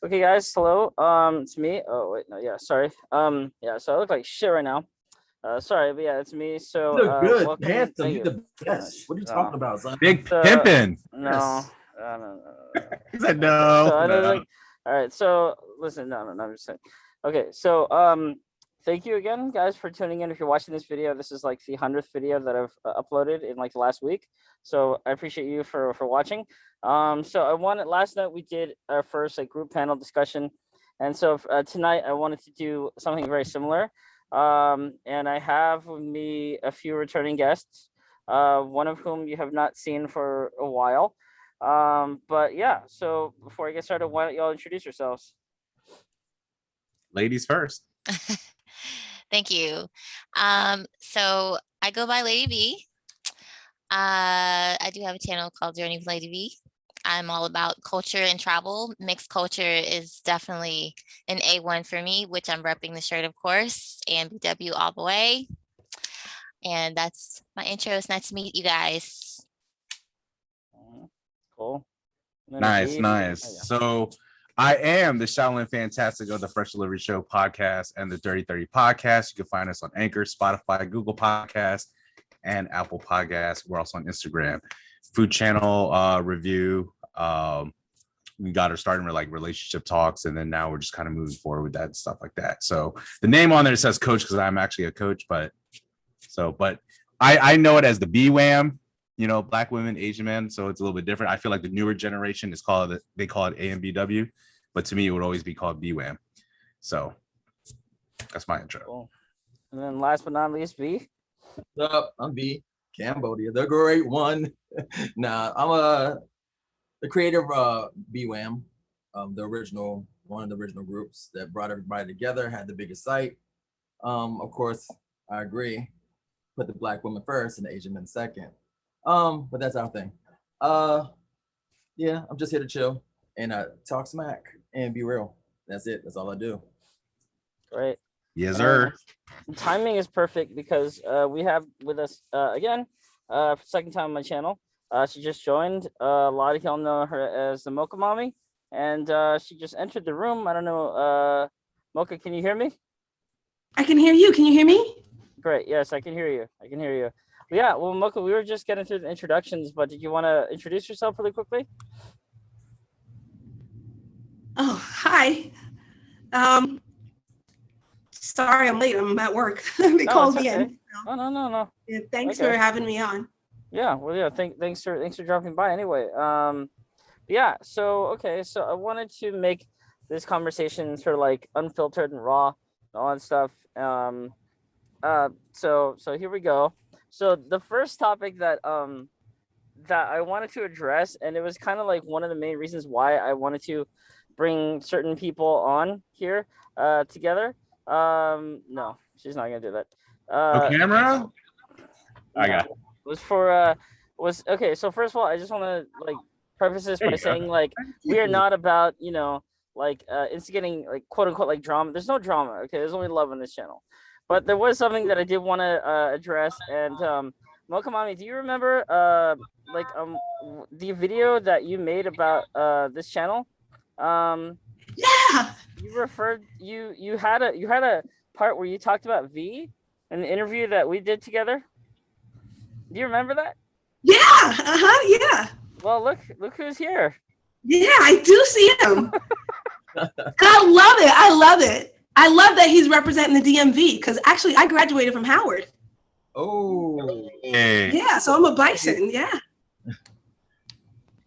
Okay, guys, hello. It's me. Oh wait, no, yeah, sorry. Yeah, so I look like shit right now. Sorry, but yeah, it's me. So, You look good, welcome. handsome. Thank You you. the best. What are you No, talking about, son? Big so pimpin'. no, Yes. no, no, no, He said no. Okay, no, so I know, no. like, all right. So listen, no, I'm just saying. Okay, so thank you again, guys, for tuning in. If you're watching this video, this is like the 100th video that I've uploaded in like the last week. So I appreciate you for watching. So I wanted last night we did our first like group panel discussion, and so tonight I wanted to do something very similar. And I have with me a few returning guests, one of whom you have not seen for a while. But yeah, so before I get started, why don't y'all introduce yourselves? Ladies first. Thank you. So I go by Lady V. I do have a channel called Journey with Lady V. I'm all about culture and travel. Mixed culture is definitely an A1 for me, which I'm repping the shirt, of course, AMBW all the way. And that's my intro. It's nice to meet you guys. Cool. Nice. Oh, yeah. So I am the SHAO-LINN Fantastic of the Fresh Delivery Show podcast and the Dirty 30 podcast. You can find us on Anchor, Spotify, Google Podcasts, and Apple Podcasts. We're also on Instagram. Food channel review. We got her starting with like relationship talks, and then now we're just kind of moving forward with that and stuff like that. So the name on there says coach because I'm actually a coach, but I know it as the BWAM, Black women, Asian men. So it's a little bit different. I feel like the newer generation they call it AMBW, but to me it would always be called BWAM. So that's my intro. Cool. And then last but not least, V. What's up? I'm V. Cambodia, the great one. Nah, I'm the creator of BWAM, one of the original groups that brought everybody together, had the biggest site. Of course, I agree. Put the Black women first and the Asian men second. But that's our thing. Yeah, I'm just here to chill and talk smack and be real. That's it. That's all I do. Great. Yes, sir. Timing is perfect because we have with us again, second time on my channel. She just joined. A lot of y'all know her as the MOCHA Mommy, and she just entered the room. I don't know, Mocha, can you hear me? I can hear you. Can you hear me? Great. Yes, I can hear you. Yeah, well, Mocha, we were just getting through the introductions, but did you want to introduce yourself really quickly? Oh, hi. Sorry I'm late. I'm at work. They called me in. Oh, no. Yeah, thanks for having me on. Yeah, well, yeah, thanks for dropping by anyway. Yeah, so I wanted to make this conversation sort of like unfiltered and raw and all that stuff. So here we go. So the first topic that I wanted to address, and it was kind of like one of the main reasons why I wanted to bring certain people on here together. No, she's not gonna do that. No camera? I got it. Was okay. So first of all, I just want to like preface this by saying like we are not about instigating like quote unquote like drama. There's no drama. Okay, there's only love on this channel. But there was something that I did want to address. And Mocha Mommy, do you remember the video that you made about this channel? Yeah. You had a part where you talked about V in the interview that we did together. Do you remember that? Yeah. Yeah. Well, look who's here. Yeah, I do see him. I love it. I love that he's representing the DMV because actually I graduated from Howard. Oh. Yeah, so I'm a bison. Yeah.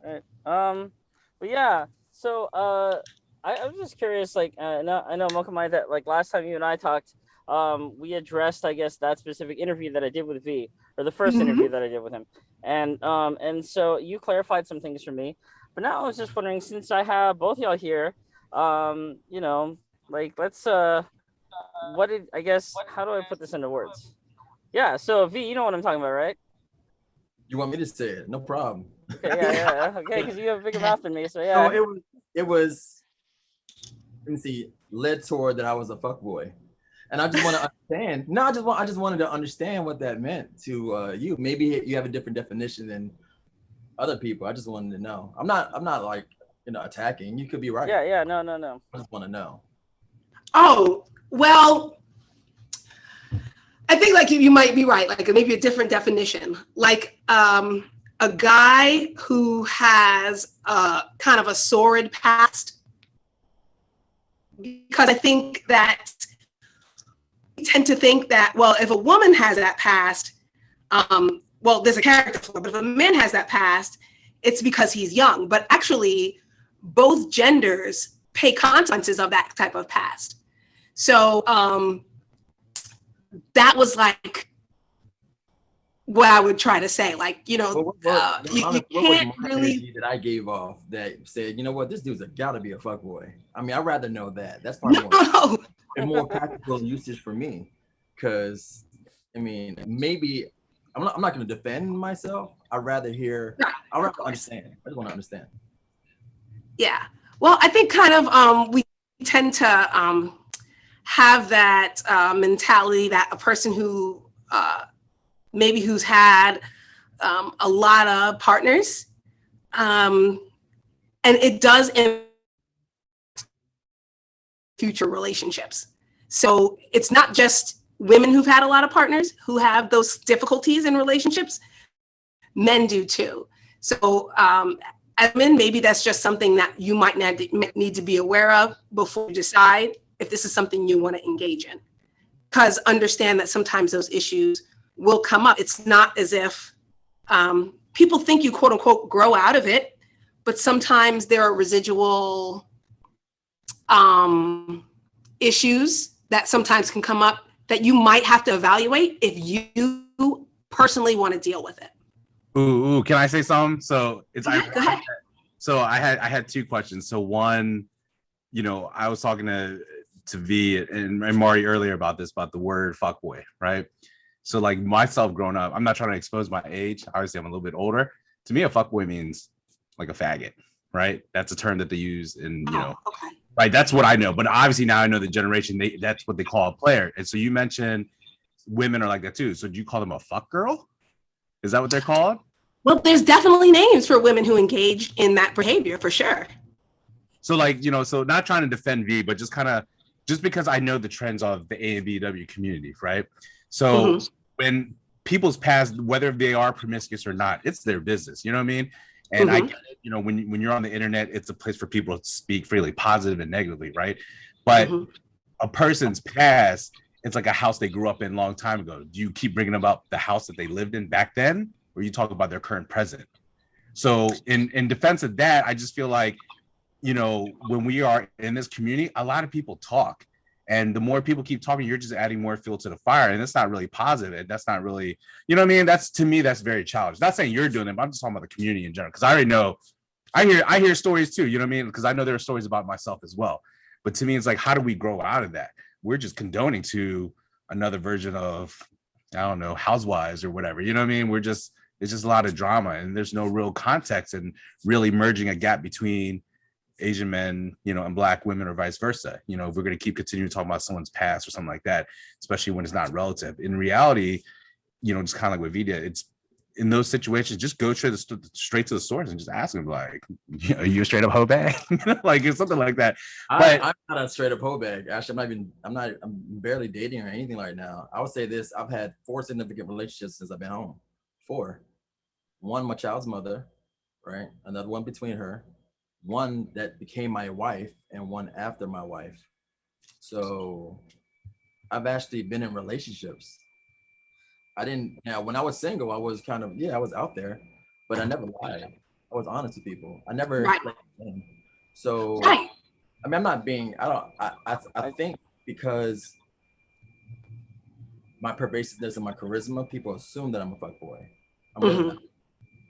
All right. But yeah. So I was just curious. Like I know Mokamai that like last time you and I talked, we addressed I guess that specific interview that I did with V, or the 1st interview that I did with him, and so you clarified some things for me. But now I was just wondering, since I have both y'all here, like let's how do I put this into words? Yeah, so V, you know what I'm talking about, right? You want me to say it? No problem. Okay, yeah. Okay, because you have a bigger mouth than me, so yeah. No, it was let me see, led toward that I was a fuckboy. And I just want to understand. No, I just wanted to understand what that meant to you. Maybe you have a different definition than other people. I just wanted to know. I'm not like attacking. You could be right. Yeah. No. I just want to know. Oh, well, I think like you might be right, like maybe a different definition. Like a guy who has kind of a sordid past, because I think that we tend to think that, well, if a woman has that past, well, there's a character flaw, but if a man has that past, it's because he's young. But actually, both genders pay consequences of that type of past. So that was like what I would try to say. Like, you can't really. That I gave off that said, you know what, this dude's got to be a fuckboy. I mean, I'd rather know that. That's probably more practical usage for me. Because, I mean, maybe I'm not going to defend myself. I'd rather hear. I'd rather understand. I just want to understand. Yeah. Well, I think kind of we tend to have that mentality that a person who maybe who's had a lot of partners, and it does impact future relationships. So it's not just women who've had a lot of partners who have those difficulties in relationships, men do too. So as men, maybe that's just something that you might need to be aware of before you decide if this is something you want to engage in. Because understand that sometimes those issues will come up. It's not as if people think you quote unquote grow out of it, but sometimes there are residual issues that sometimes can come up that you might have to evaluate if you personally want to deal with it. Ooh, can I say something? So it's Go ahead. So I had two questions. So one, I was talking to V and Mari earlier about the word fuckboy, right? So like myself growing up, I'm not trying to expose my age. Obviously, I'm a little bit older. To me, a fuckboy means like a faggot, right? That's a term that they use in, Okay. right? That's what I know. But obviously now I know the generation, that's what they call a player. And so you mentioned women are like that too. So do you call them a fuck girl? Is that what they're called? Well, there's definitely names for women who engage in that behavior for sure. So like, so not trying to defend V, but just because I know the trends of the AMBW community, right? So when people's past, whether they are promiscuous or not, it's their business, you know what I mean? And I get it, when you're on the internet, it's a place for people to speak freely, positive and negatively, right? But a person's past, it's like a house they grew up in a long time ago. Do you keep bringing about the house that they lived in back then? Or you talk about their current present? So in defense of that, I just feel like, when we are in this community, a lot of people talk. And the more people keep talking, you're just adding more fuel to the fire. And that's not really positive. And that's not really, you know what I mean? That's, to me, that's very challenging. Not saying you're doing it, but I'm just talking about the community in general. Because I already know, I hear stories too, you know what I mean? Because I know there are stories about myself as well. But to me, it's like, how do we grow out of that? We're just condoning to another version of, I don't know, Housewives or whatever. You know what I mean? It's just a lot of drama and there's no real context and really merging a gap between Asian men, and Black women or vice versa. If we're going to keep continuing talking about someone's past or something like that, especially when it's not relative. In reality, just kind of like with Vida, it's in those situations, just go straight to the source and just ask them, like, are you a straight up hoe bag? Like it's something like that. But I'm not a straight up hoe bag. Actually, I'm barely dating or anything right now. I would say this: I've had 4 significant relationships since I've been home. 4. One, my child's mother, right? Another one between her. One that became my wife, and one after my wife. So I've actually been in relationships. When I was single, I was kind of, I was out there, but I never lied. I was honest with people. I never, so, I mean, I'm not being, I think because my pervasiveness and my charisma, people assume that I'm a fuckboy.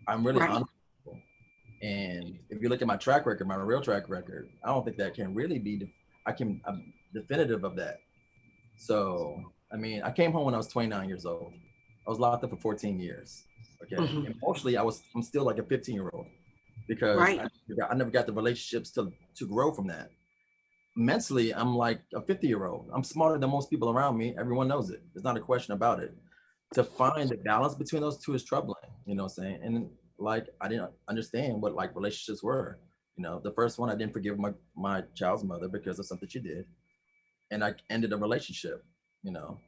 I'm really honest with people. And if you look at my track record, my real track record, I don't think that can really be, I'm definitive of that. So, I mean, I came home when I was 29 years old. I was locked up for 14 years. Okay. Emotionally, I'm still like a 15-year-old because I never got the relationships to grow from that. Mentally, I'm like a 50-year-old. I'm smarter than most people around me. Everyone knows it. There's not a question about it. To find the balance between those two is troubling, you know what I'm saying? And like, I didn't understand what like relationships were. You know, the first one, I didn't forgive my child's mother because of something she did, and I ended a relationship. You know,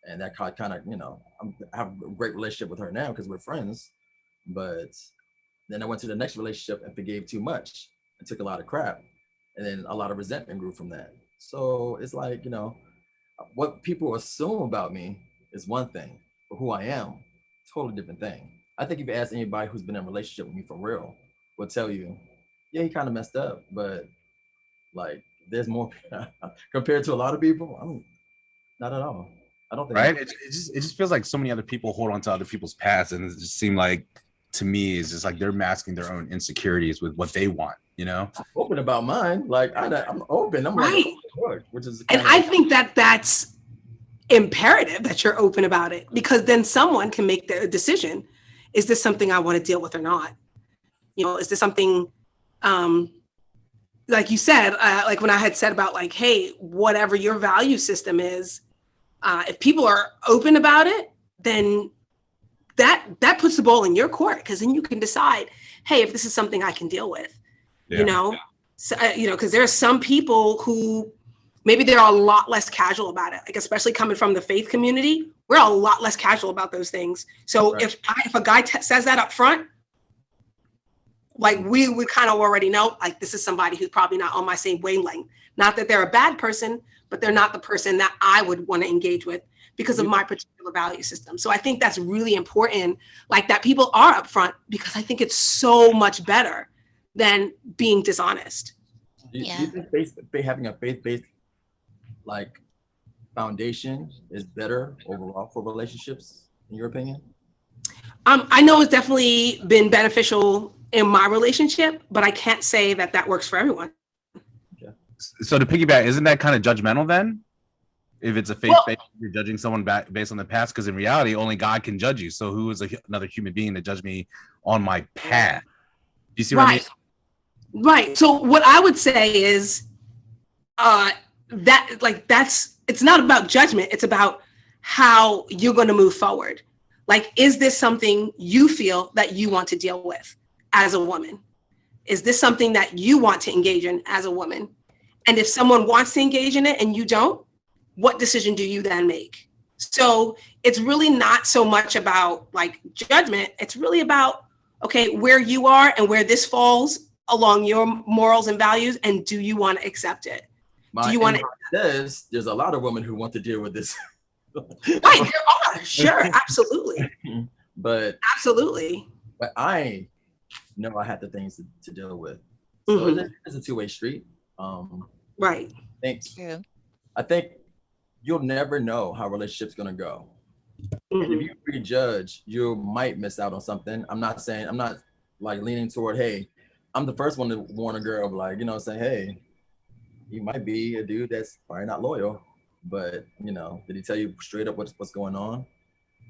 and that kind of, you know, I have a great relationship with her now because we're friends, but then I went to the next relationship and forgave too much and took a lot of crap, and then a lot of resentment grew from that. So it's like, you know, what people assume about me is one thing, but who I am, totally different thing. I think if you ask anybody who's been in a relationship with me for real, will tell you, yeah, he kind of messed up, but like there's more compared to a lot of people. I'm not at all. I don't think. Right? It just feels like so many other people hold on to other people's past, and it just seemed like, to me, it's just like they're masking their own insecurities with what they want. You know, I'm open about mine. Like I'm open. I'm Right. like, which is. And I think that that's imperative that you're open about it, because then someone can make the decision. Is this something I want to deal with or not? You know, is this something, like you said, like when I had said about like, hey, whatever your value system is, if people are open about it, then that puts the ball in your court, because then you can decide, hey, if this is something I can deal with, you know, so, you know, because there are some people who maybe they're a lot less casual about it, like especially coming from the faith community, we're a lot less casual about those things. So Right. if a guy says that up front, like we kind of already know, like this is somebody who's probably not on my same wavelength. Not that they're a bad person, but they're not the person that I would want to engage with because of my particular value system. So I think that's really important, like that people are upfront, because I think it's so much better than being dishonest. Do you think having a faith-based like foundation is better overall for relationships, in your opinion? I know it's definitely been beneficial in my relationship, but I can't say that that works for everyone. so to piggyback, isn't that kind of judgmental then? If it's a faith-based, you're judging someone based on the past, because in reality, only God can judge you. So who is another human being to judge me on my path? Do you see what I mean? Right. So what I would say is it's not about judgment. It's about how you're going to move forward. Like, is this something you feel that you want to deal with as a woman? Is this something that you want to engage in as a woman? And if someone wants to engage in it and you don't, what decision do you then make? So it's really not so much about like judgment. It's really about, okay, where you are and where this falls along your morals and values, and do you want to accept it? Do you want to? There's a lot of women who want to deal with this. Right, there are, sure, absolutely. But I know I had the things to deal with. So it's a two-way street. Right. I think you'll never know how a relationship's gonna go. And if you prejudge, you might miss out on something. I'm not like leaning toward, hey, I'm the first one to warn a girl, like, you know, say, hey, you might be a dude that's probably not loyal, but you know, did he tell you straight up what's going on?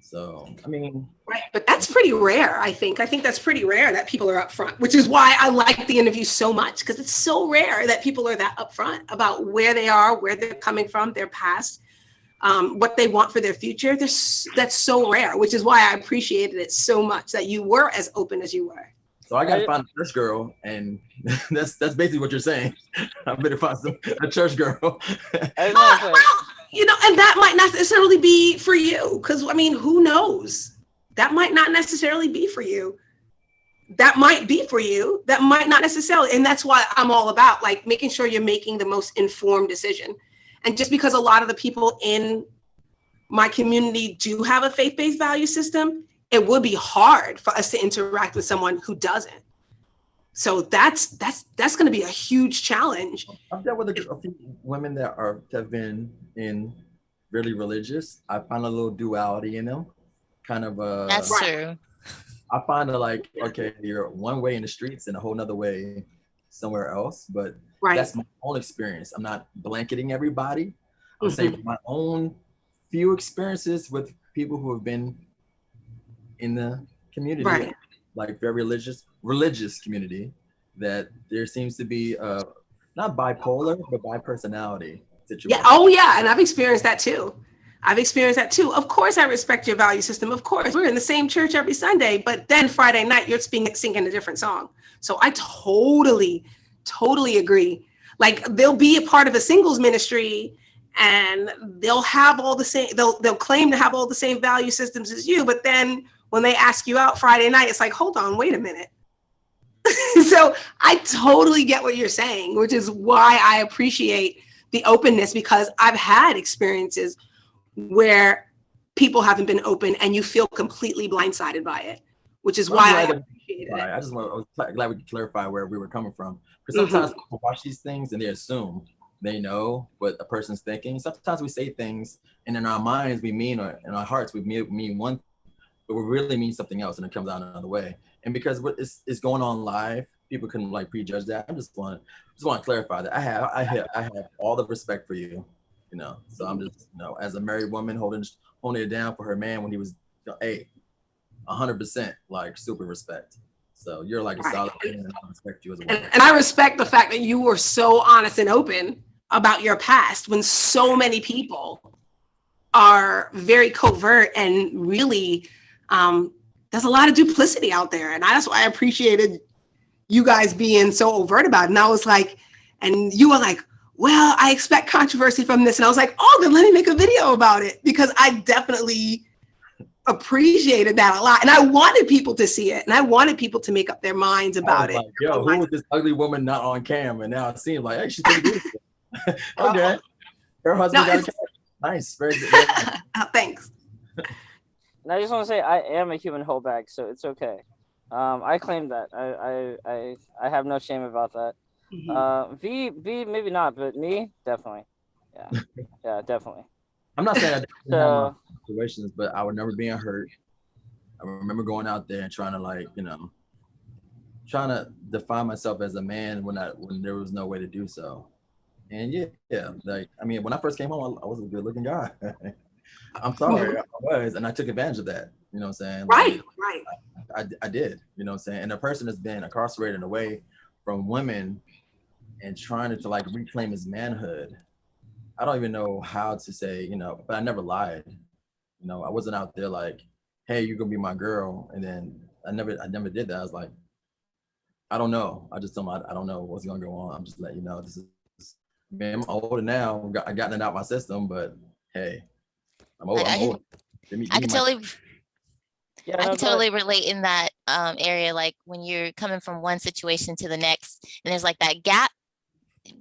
So I mean, right, but that's pretty rare. I think that's pretty rare that people are upfront, which is why I like the interview so much, because it's so rare that people are that upfront about where they are, where they're coming from, their past, what they want for their future. That's so rare, which is why I appreciated it so much that you were as open as you were. So I gotta find a church girl, and that's basically what you're saying. I better find a church girl. You know, and that might not necessarily be for you, because I mean, who knows? That might not necessarily be for you. That might be for you. That might not necessarily. And that's why I'm all about like making sure you're making the most informed decision. And just because a lot of the people in my community do have a faith-based value system, it would be hard for us to interact with someone who doesn't. So that's going to be a huge challenge. I've dealt with a few women that have been in really religious. I find a little duality in them. Kind of that's true. I find it like, okay, you're one way in the streets and a whole nother way somewhere else. But that's my own experience. I'm not blanketing everybody. I'm saying my own few experiences with people who have been in the community, like very religious community, that there seems to be not bipolar, but bipersonality situation. Yeah. Oh yeah. And I've experienced that too. Of course, I respect your value system. Of course, we're in the same church every Sunday, but then Friday night, you're singing a different song. So I totally totally agree. Like they'll be a part of a singles ministry and they'll have all the same, they'll claim to have all the same value systems as you, but then when they ask you out Friday night, it's like, hold on, wait a minute. So I totally get what you're saying, which is why I appreciate the openness, because I've had experiences where people haven't been open and you feel completely blindsided by it, which is why I appreciated it. I was glad we could clarify where we were coming from. Because sometimes people watch these things and they assume they know what a person's thinking. Sometimes we say things and in our minds we mean, or in our hearts we mean one, but we really mean something else and it comes out another way. And because what is going on live, people couldn't like prejudge that. I just want to clarify that I have all the respect for you, you know. So I'm just, you know, as a married woman holding it down for her man when he was, you know, hey, 100% like super respect. So you're like a solid man, and I respect you as a woman. And I respect the fact that you were so honest and open about your past when so many people are very covert and really, there's a lot of duplicity out there. And that's why I appreciated you guys being so overt about it. And I was like, and you were like, well, I expect controversy from this. And I was like, oh, then let me make a video about it, because I definitely appreciated that a lot. And I wanted people to see it. And I wanted people to make up their minds about it. Like, yo, who was this ugly woman not on cam? And now it seems like, hey, she's pretty beautiful. Okay. Her husband got a camera. Nice. Very good. Thanks. And I just want to say I am a human whole bag, so it's okay. I claim that. I have no shame about that. V maybe not, but me definitely. Yeah, yeah, definitely. I'm not saying I didn't have situations, but I remember being hurt. I remember going out there and trying to, like, you know, trying to define myself as a man when there was no way to do so. And yeah, like, I mean, when I first came home, I was a good looking guy. I'm sorry, I was, and I took advantage of that. You know what I'm saying? Right, like, right. I did, you know what I'm saying? And a person that's been incarcerated away from women and trying to like reclaim his manhood, I don't even know how to say, you know, but I never lied. You know, I wasn't out there like, hey, you're gonna be my girl. And then I never did that. I was like, I don't know. I just told him I don't know what's gonna go on. I'm just letting you know, this is, man, I'm older now. I gotten it out my system, but hey, I'm old. I'm old. I can totally relate in that area, like when you're coming from one situation to the next and there's like that gap.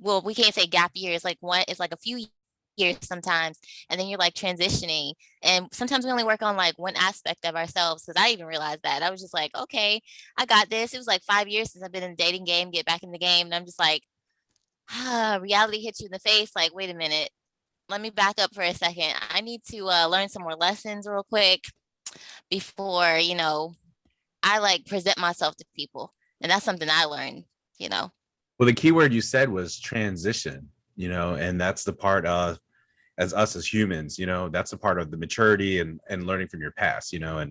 Well, we can't say gap years, like it's like a few years sometimes, and then you're like transitioning, and sometimes we only work on like one aspect of ourselves, because I even realized that. I was just like, okay, I got this. It was like 5 years since I've been in the dating game, get back in the game, and I'm just like, reality hits you in the face, like, wait a minute, let me back up for a second. I need to learn some more lessons real quick before, you know, I like present myself to people. And that's something I learned, you know. Well, the key word you said was transition, you know, and that's the part of, as us as humans, you know, that's the part of the maturity and learning from your past, you know,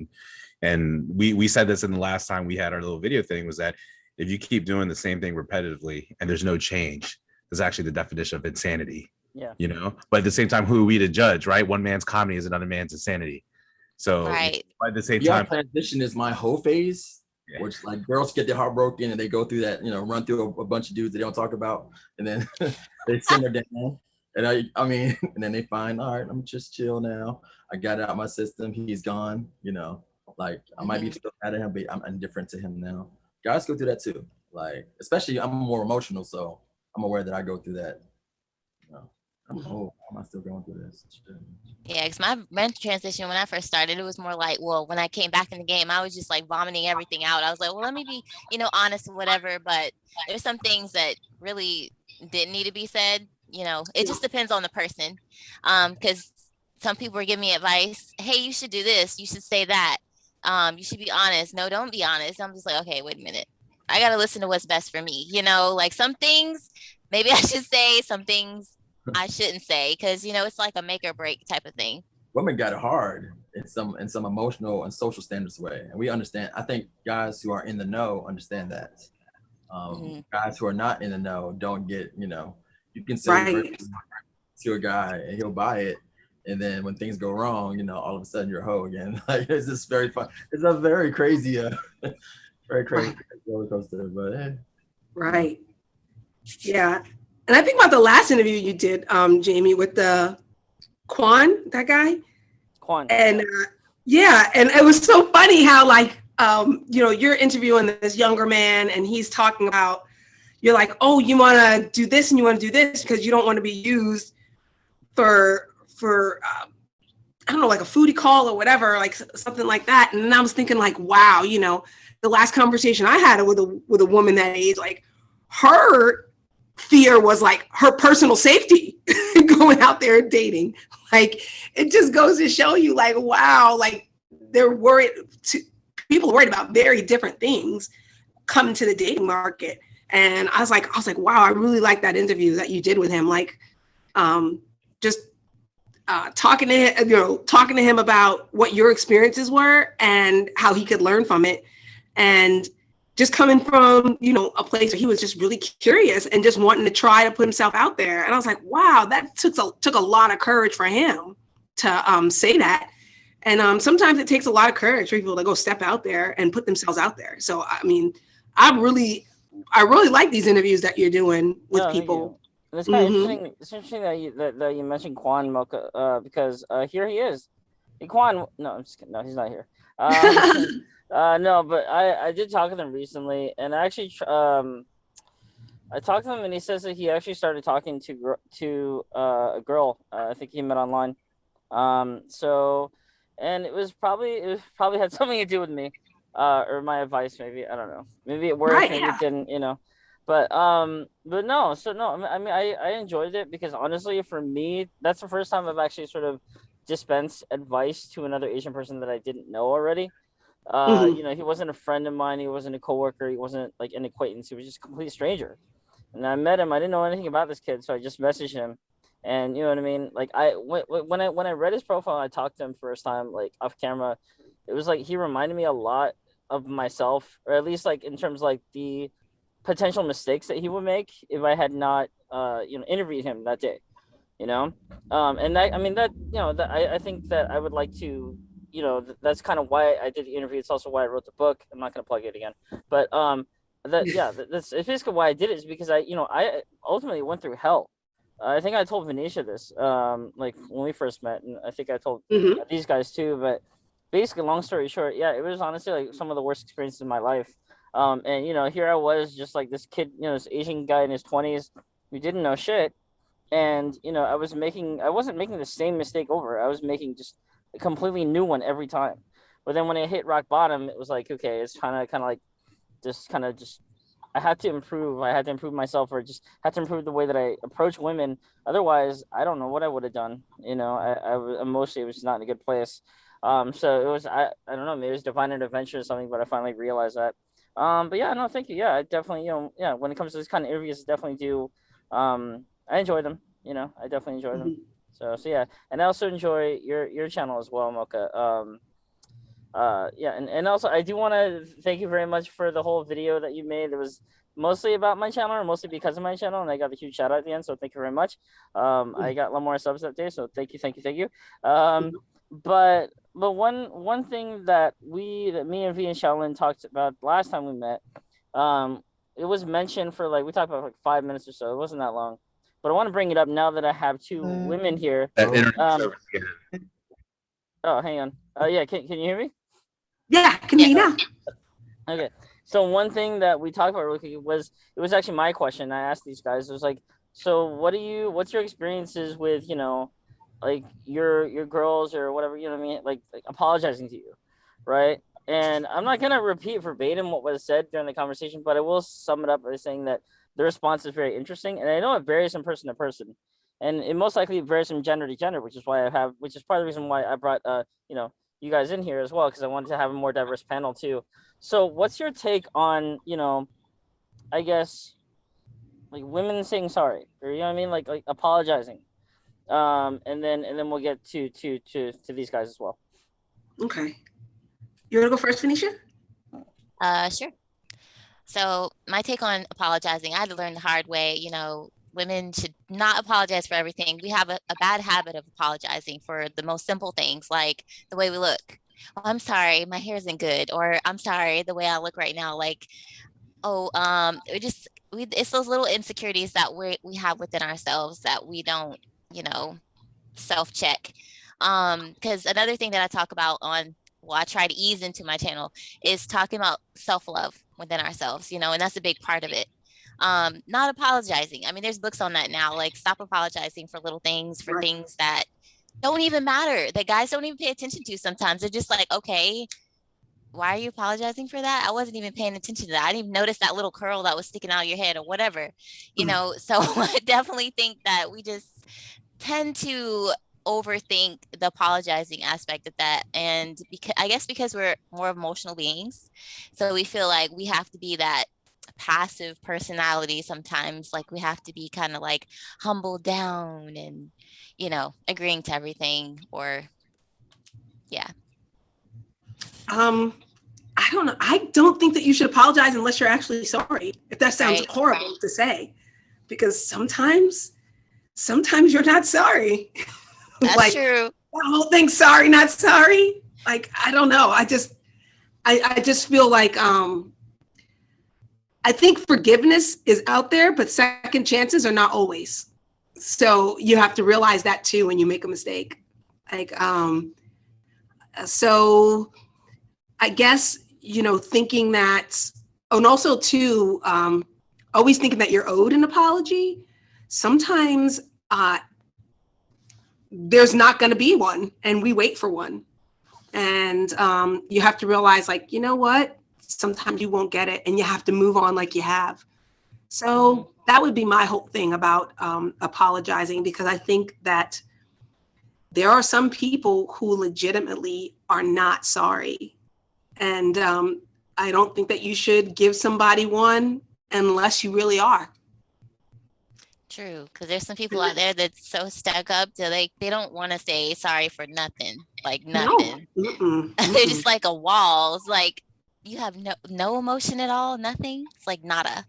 and we said this in the last time we had our little video thing, was that if you keep doing the same thing repetitively and there's no change, is actually the definition of insanity. Yeah. You know, but at the same time, who are we to judge, right? One man's comedy is another man's insanity. So right. At the same time, transition is my whole phase, which like girls get their heart broken and they go through that, you know, run through a bunch of dudes they don't talk about, and then they simmer down. And I mean, and then they find, all right, I'm just chill now. I got it out my system. He's gone, you know, like I might be still mad at him, but I'm indifferent to him now. Guys go through that too. Like, especially I'm more emotional, so I'm aware that I go through that. You know, am I still going through this? Yeah, because my mental transition when I first started, it was more like, well, when I came back in the game, I was just like vomiting everything out. I was like, well, let me be, you know, honest and whatever. But there's some things that really didn't need to be said. You know, it just depends on the person. Because some people were giving me advice. Hey, you should do this. You should say that. You should be honest. No, don't be honest. I'm just like, okay, wait a minute. I got to listen to what's best for me. You know, like some things maybe I should say, some things I shouldn't say, because, you know, it's like a make or break type of thing. Women got it hard in some emotional and social standards way. And we understand. I think guys who are in the know understand that. Guys who are not in the know don't get, you know, you can say to a guy and he'll buy it. And then when things go wrong, you know, all of a sudden you're a hoe again. Like, it's just very fun. It's a very crazy, very crazy roller coaster, but right. Yeah. And I think about the last interview you did, Jamie, with the Quan, that guy. Quan. And yeah, and it was so funny how like, you're interviewing this younger man and he's talking about, you're like, oh, you want to do this and you want to do this because you don't want to be used for I don't know, like a foodie call or whatever, like something like that. And then I was thinking like, wow, the last conversation I had with a woman that age, like her fear was like her personal safety going out there and dating. Like, it just goes to show you like, wow, like people are worried about very different things coming to the dating market. And I was like, wow, I really like that interview that you did with him. Like, just talking to him about what your experiences were and how he could learn from it. And just coming from, a place where he was just really curious and just wanting to try to put himself out there. And I was like, wow, that took a lot of courage for him to say that. And sometimes it takes a lot of courage for people to go step out there and put themselves out there. So, I mean, I really like these interviews that you're doing with people. It's kind of interesting. It's interesting that you mentioned Quan Mocha, because here he is. Hey, Quan, no, I'm just kidding. No, he's not here. No, but I did talk to him recently, and I actually I talked to him, and he says that he actually started talking to a girl. I think he met online. So, and it probably had something to do with me, or my advice, maybe. I don't know. Maybe it worked, right, maybe it didn't. But no. So no, I mean, I enjoyed it because honestly, for me, that's the first time I've actually sort of dispensed advice to another Asian person that I didn't know already. He wasn't a friend of mine. He wasn't a coworker. He wasn't like an acquaintance. He was just a complete stranger. And I met him. I didn't know anything about this kid, so I just messaged him. And you know what I mean? Like when I read his profile, I talked to him first time, like off camera. It was like he reminded me a lot of myself, or at least like in terms of, like the potential mistakes that he would make if I had not, interviewed him that day. And that, I mean, that, that I think that I would like to, that's kind of why I did the interview. It's also why I wrote the book. I'm not going to plug it again, but that's basically why I did it, is because I ultimately went through hell. I think I told Venetia this, like when we first met, and I think I told these guys too. But basically, long story short, yeah, it was honestly like some of the worst experiences in my life. And here I was, just like this kid, this Asian guy in his 20s who didn't know shit, and I wasn't making the same mistake over. I was making just a completely new one every time. But then when I hit rock bottom, it was like, okay, it's kind of like just I had to improve. I had to improve myself, or just had to improve the way that I approach women. Otherwise, I don't know what I would have done. I emotionally was not in a good place. So it was, I don't know, maybe it was divine intervention or something, but I finally realized that. But yeah, no, thank you. Yeah, I definitely, when it comes to this kind of interviews, I definitely do. I enjoy them. I definitely enjoy them. So yeah, and I also enjoy your channel as well, Mocha. Yeah, and also I do want to thank you very much for the whole video that you made. It was mostly about my channel, or mostly because of my channel, and I got a huge shout out at the end. So thank you very much. I got a lot more subs that day, so thank you. But one thing that me and VEE and SHAO-LINN talked about last time we met, it was mentioned for we talked about 5 minutes or so. It wasn't that long, but I want to bring it up now that I have two women here. Oh, hang on. Yeah, can you hear me? Yeah, I can hear you now. Okay. So one thing that we talked about really quick was, it was actually my question. I asked these guys. It was like, so what's your experiences with, like your girls or whatever, what I mean, like apologizing to you, right? And I'm not gonna repeat verbatim what was said during the conversation, but I will sum it up by saying that the response is very interesting, and I know it varies from person to person, and it most likely varies from gender to gender, which is part of the reason why I brought you guys in here as well, because I wanted to have a more diverse panel too. So what's your take on, I guess, like women saying sorry, or what I mean, like apologizing, and then we'll get to these guys as well. Okay, you want to go first, Venetia? Sure. So my take on apologizing, I had to learn the hard way. Women should not apologize for everything. We have a bad habit of apologizing for the most simple things, like the way we look. Oh, I'm sorry, my hair isn't good, or I'm sorry, the way I look right now. Like, oh, it's those little insecurities that we have within ourselves that we don't, you know, self-check. Because another thing that I talk about I try to ease into my channel is talking about self-love within ourselves, you know, and that's a big part of it. Not apologizing. I mean, there's books on that now, like stop apologizing for little things, for things that don't even matter, that guys don't even pay attention to sometimes. They're just like, okay, why are you apologizing for that? I wasn't even paying attention to that. I didn't even notice that little curl that was sticking out of your head or whatever, you know? So I definitely think that we just tend to overthink the apologizing aspect of that. And because I guess because we're more emotional beings, so we feel like we have to be that passive personality sometimes, like we have to be kind of like humbled down and, you know, agreeing to everything, or yeah. I don't know. I don't think that you should apologize unless you're actually sorry. If that sounds horrible to say, because sometimes you're not sorry. That's like, true. The whole thing, sorry, not sorry. Like, I don't know. I just feel like, I think forgiveness is out there, but second chances are not always. So you have to realize that too when you make a mistake. Like, so I guess, you know, thinking that, and also too, always thinking that you're owed an apology. Sometimes there's not going to be one, and we wait for one. And you have to realize, like, you know what? Sometimes you won't get it, and you have to move on like you have. So that would be my whole thing about apologizing, because I think that there are some people who legitimately are not sorry. And I don't think that you should give somebody one unless you really are. True, because there's some people out there that's so stuck up to they don't want to say sorry for nothing, like nothing. No. They're just like a wall. It's like you have no emotion at all, nothing. It's like nada.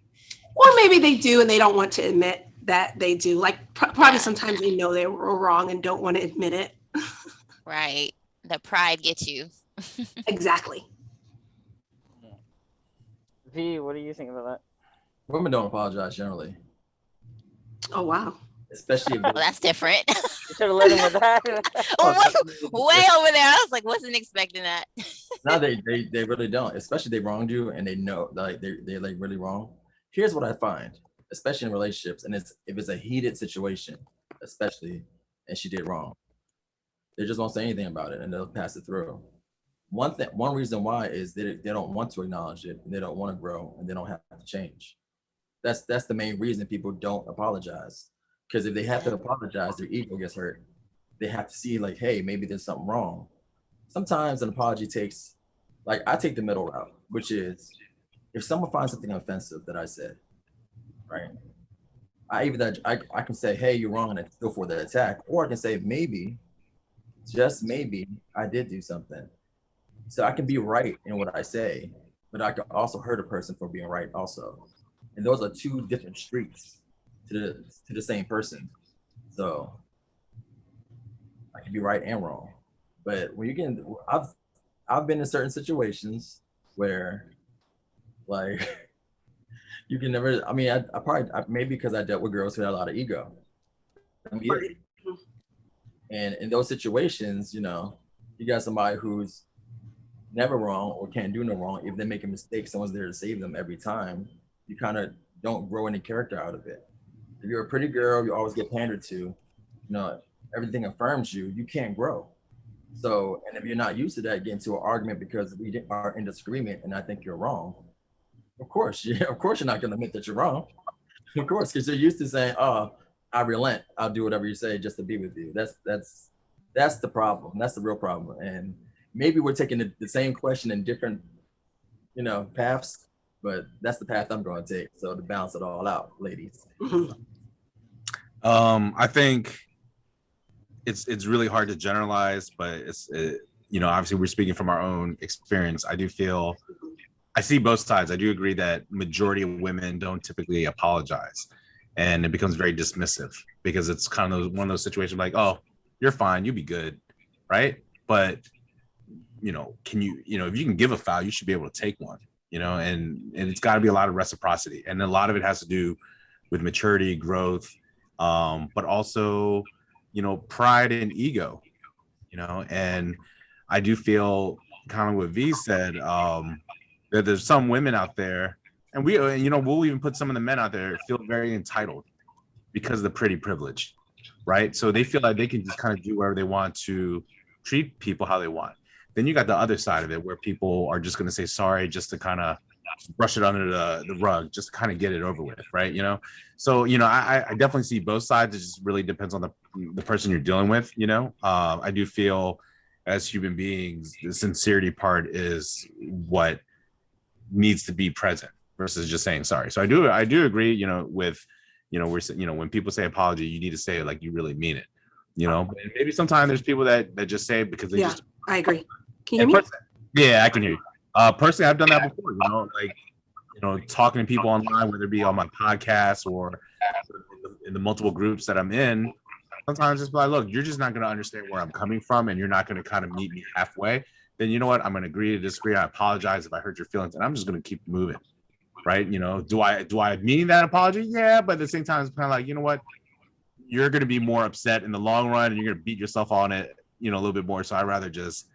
Or maybe they do and they don't want to admit that they do. Like probably sometimes they know they were wrong and don't want to admit it. Right. The pride gets you. Exactly. V, what do you think about that? Women don't apologize generally, Oh, wow. especially if Oh, that's different. You should have let him with that. Way over there. I was like, wasn't expecting that. No, they really don't. Especially they wronged you and they know, like, they're like really wrong. Here's what I find, especially in relationships, and if it's a heated situation, especially, and she did wrong, they just won't say anything about it and they'll pass it through. One reason why is they don't want to acknowledge it, and they don't want to grow, and they don't have to change. That's the main reason people don't apologize. Because if they have to apologize, their ego gets hurt. They have to see, like, hey, maybe there's something wrong. Sometimes an apology takes, like, I take the middle route, which is if someone finds something offensive that I said, right? I can say, hey, you're wrong, and I go for the attack, or I can say, maybe, just maybe, I did do something. So I can be right in what I say, but I can also hurt a person for being right also. And those are two different streets to the same person. So I can be right and wrong. But when you get, I've been in certain situations where, like, you can never. I mean, I probably maybe because I dealt with girls who had a lot of ego. And in those situations, you know, you got somebody who's never wrong or can't do no wrong. If they make a mistake, someone's there to save them every time. You kind of don't grow any character out of it. If you're a pretty girl, you always get pandered to, you know, everything affirms you, you can't grow. So, and if you're not used to that, get into an argument because we are in disagreement and I think you're wrong, of course you're not going to admit that you're wrong. Of course, because you're used to saying, oh, I relent, I'll do whatever you say just to be with you. That's the problem. That's the real problem. And maybe we're taking the same question in different, you know, paths, but that's the path I'm going to take. So to balance it all out, ladies. I think it's really hard to generalize, but you know, obviously we're speaking from our own experience. I see both sides. I do agree that majority of women don't typically apologize, and it becomes very dismissive because it's kind of one of those situations like, oh, you're fine, you'll be good, right? But you know, if you can give a foul, you should be able to take one. you know, and it's got to be a lot of reciprocity, and a lot of it has to do with maturity, growth, but also, you know, pride and ego, you know. And I do feel kind of what V said, that there's some women out there, and we, you know, we'll even put some of the men out there feel very entitled because of the pretty privilege, right? So they feel like they can just kind of do whatever they want to treat people how they want. Then you got the other side of it where people are just going to say sorry just to kind of brush it under the rug, just to kind of get it over with, right? You know, so, you know, I definitely see both sides. It just really depends on the person you're dealing with, you know. I do feel as human beings, the sincerity part is what needs to be present versus just saying sorry. So I do agree, you know, with, you know, when people say apology, you need to say it like you really mean it, you know. And maybe sometimes there's people that just say it because they just. I agree. Can you hear me? Yeah, I can hear you. Personally, I've done that before, you know, like, you know, talking to people online, whether it be on my podcast or in the multiple groups that I'm in. Sometimes it's like, look, you're just not going to understand where I'm coming from, and you're not going to kind of meet me halfway. Then you know what? I'm going to agree to disagree. I apologize if I hurt your feelings, and I'm just going to keep moving. Right? You know, do I mean that apology? Yeah, but at the same time, it's kind of like, you know what? You're going to be more upset in the long run, and you're going to beat yourself on it, you know, a little bit more. So I'd rather just,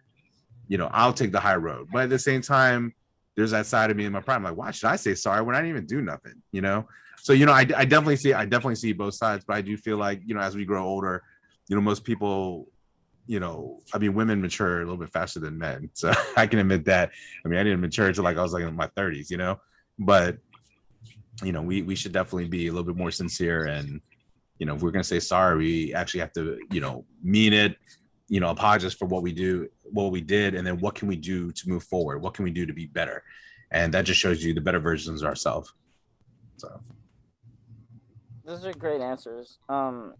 you know, I'll take the high road. But at the same time, there's that side of me in my prime, like, why should I say sorry when I didn't even do nothing? You know? So, you know, I definitely see both sides, but I do feel like, you know, as we grow older, you know, most people, you know, I mean, women mature a little bit faster than men. So I can admit that. I mean, I didn't mature until like I was like in my 30s, you know, but, you know, we should definitely be a little bit more sincere. And, you know, if we're going to say sorry, we actually have to, you know, mean it, you know, apologize for what we did. And then what can we do to move forward? What can we do to be better? And that just shows you the better versions of ourselves. So. Those are great answers. I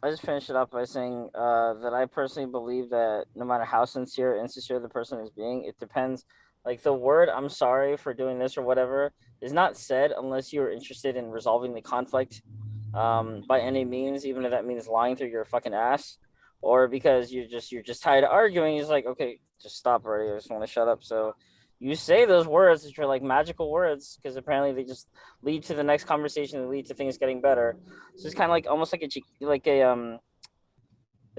just finished it up by saying that I personally believe that no matter how sincere or insincere the person is being, it depends. Like the word "I'm sorry for doing this" or whatever is not said unless you're interested in resolving the conflict by any means, even if that means lying through your fucking ass, or because you're just tired of arguing. It's like, okay, just stop already. I just want to shut up. So you say those words, which are like magical words, because apparently they just lead to the next conversation and lead to things getting better. So it's kind of like almost like an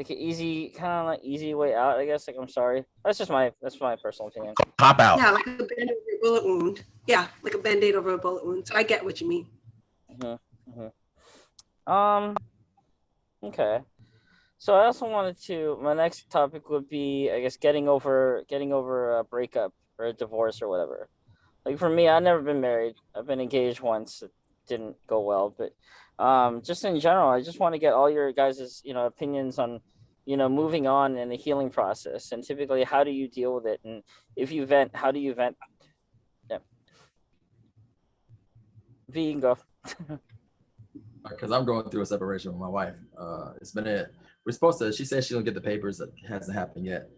easy way out, I guess. Like, I'm sorry. That's my personal opinion. Pop out. Yeah, like a band-aid over a bullet wound. Yeah, like a band-aid over a bullet wound. So I get what you mean. Okay. So I also wanted to. My next topic would be, I guess, getting over a breakup or a divorce or whatever. Like for me, I've never been married. I've been engaged once. It didn't go well, but just in general, I just want to get all your guys', you know, opinions on, you know, moving on in the healing process, and typically how do you deal with it, and if you vent, how do you vent? Yeah. V, you can go. Because I'm going through a separation with my wife. We're supposed to, she said she don't get the papers. That hasn't happened yet.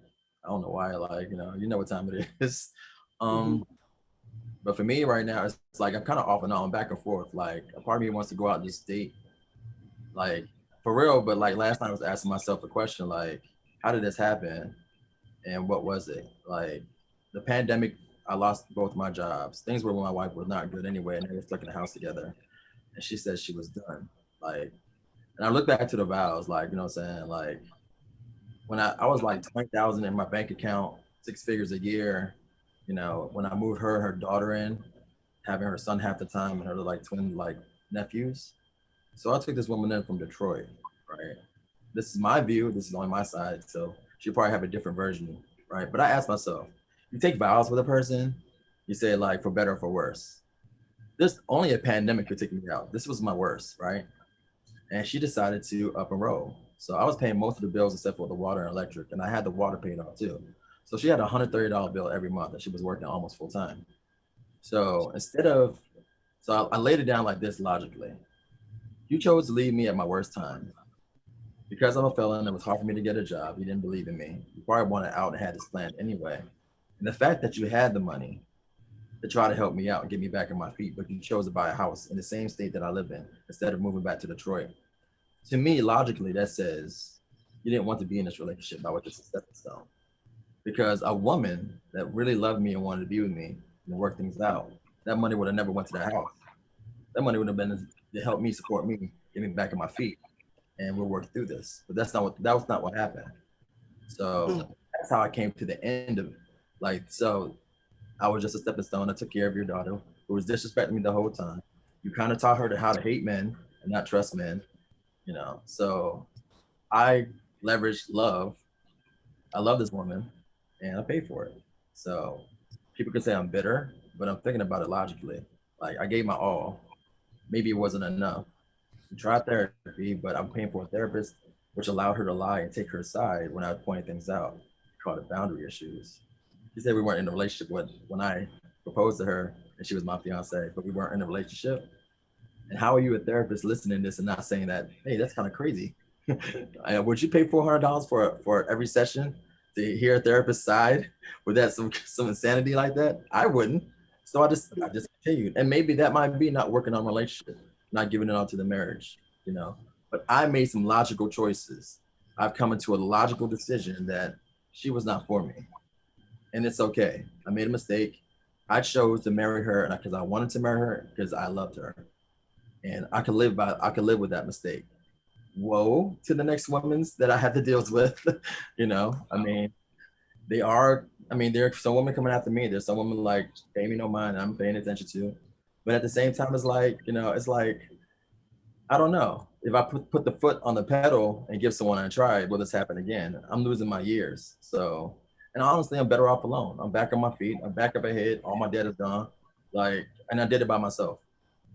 I don't know why, like, you know what time it is. But for me right now, it's like I'm kind of off and on, back and forth. Like a part of me wants to go out and just date, like for real. But like last night I was asking myself a question, like, how did this happen? And what was it? Like the pandemic, I lost both my jobs. Things were, when my wife was not good anyway, and they were stuck in the house together. And she said she was done. Like, and I look back to the vows, like, you know what I'm saying? Like when I was like 20,000 in my bank account, 6 figures a year, you know, when I moved her daughter in, having her son half the time and her like twin like nephews. So I took this woman in from Detroit, right? This is my view, this is on my side. So she'll probably have a different version, right? But I asked myself, you take vows with a person, you say like for better or for worse. This only a pandemic could take me out. This was my worst, right? And she decided to up and roll. So I was paying most of the bills except for the water and electric, and I had the water paid off too. So she had a $130 bill every month, and she was working almost full time. So I laid it down like this logically. You chose to leave me at my worst time. Because I'm a felon, it was hard for me to get a job. You didn't believe in me. You probably wanted out and had this planned anyway. And the fact that you had the money to try to help me out and get me back on my feet, but you chose to buy a house in the same state that I live in instead of moving back to Detroit. To me, logically, that says you didn't want to be in this relationship by what this is stepping stone. Because a woman that really loved me and wanted to be with me and work things out. That money would have never went to that house. That money would have been to help me, support me, get me back on my feet, and we'll work through this. But that was not what happened. So that's how I came to the end of it. Like, so I was just a stepping stone. I took care of your daughter who was disrespecting me the whole time. You kind of taught her how to hate men and not trust men, you know. So I leveraged love. I love this woman and I paid for it. So people could say I'm bitter, but I'm thinking about it logically. Like, I gave my all. Maybe it wasn't enough. I tried therapy, but I'm paying for a therapist, which allowed her to lie and take her side when I was pointing things out. We called it boundary issues. She said we weren't in a relationship when I proposed to her and she was my fiance, but we weren't in a relationship. And how are you a therapist listening to this and not saying that, hey, that's kind of crazy? Would you pay $400 for every session to hear a therapist's side? Would that some insanity like that? I wouldn't. So I just continued. And maybe that might be not working on a relationship, not giving it all to the marriage, you know. But I made some logical choices. I've come into a logical decision that she was not for me. And it's okay. I made a mistake. I chose to marry her because I wanted to marry her because I loved her. And I could live with that mistake. Woe to the next women's that I had to deal with. You know, I mean, there are some women coming after me. There's some women like pay me no mind, I'm paying attention to. But at the same time, it's like, you know, it's like, I don't know. If I put the foot on the pedal and give someone a try, will this happen again? I'm losing my years. So, and honestly, I'm better off alone. I'm back on my feet. I'm back up ahead. All my debt is done. Like, and I did it by myself,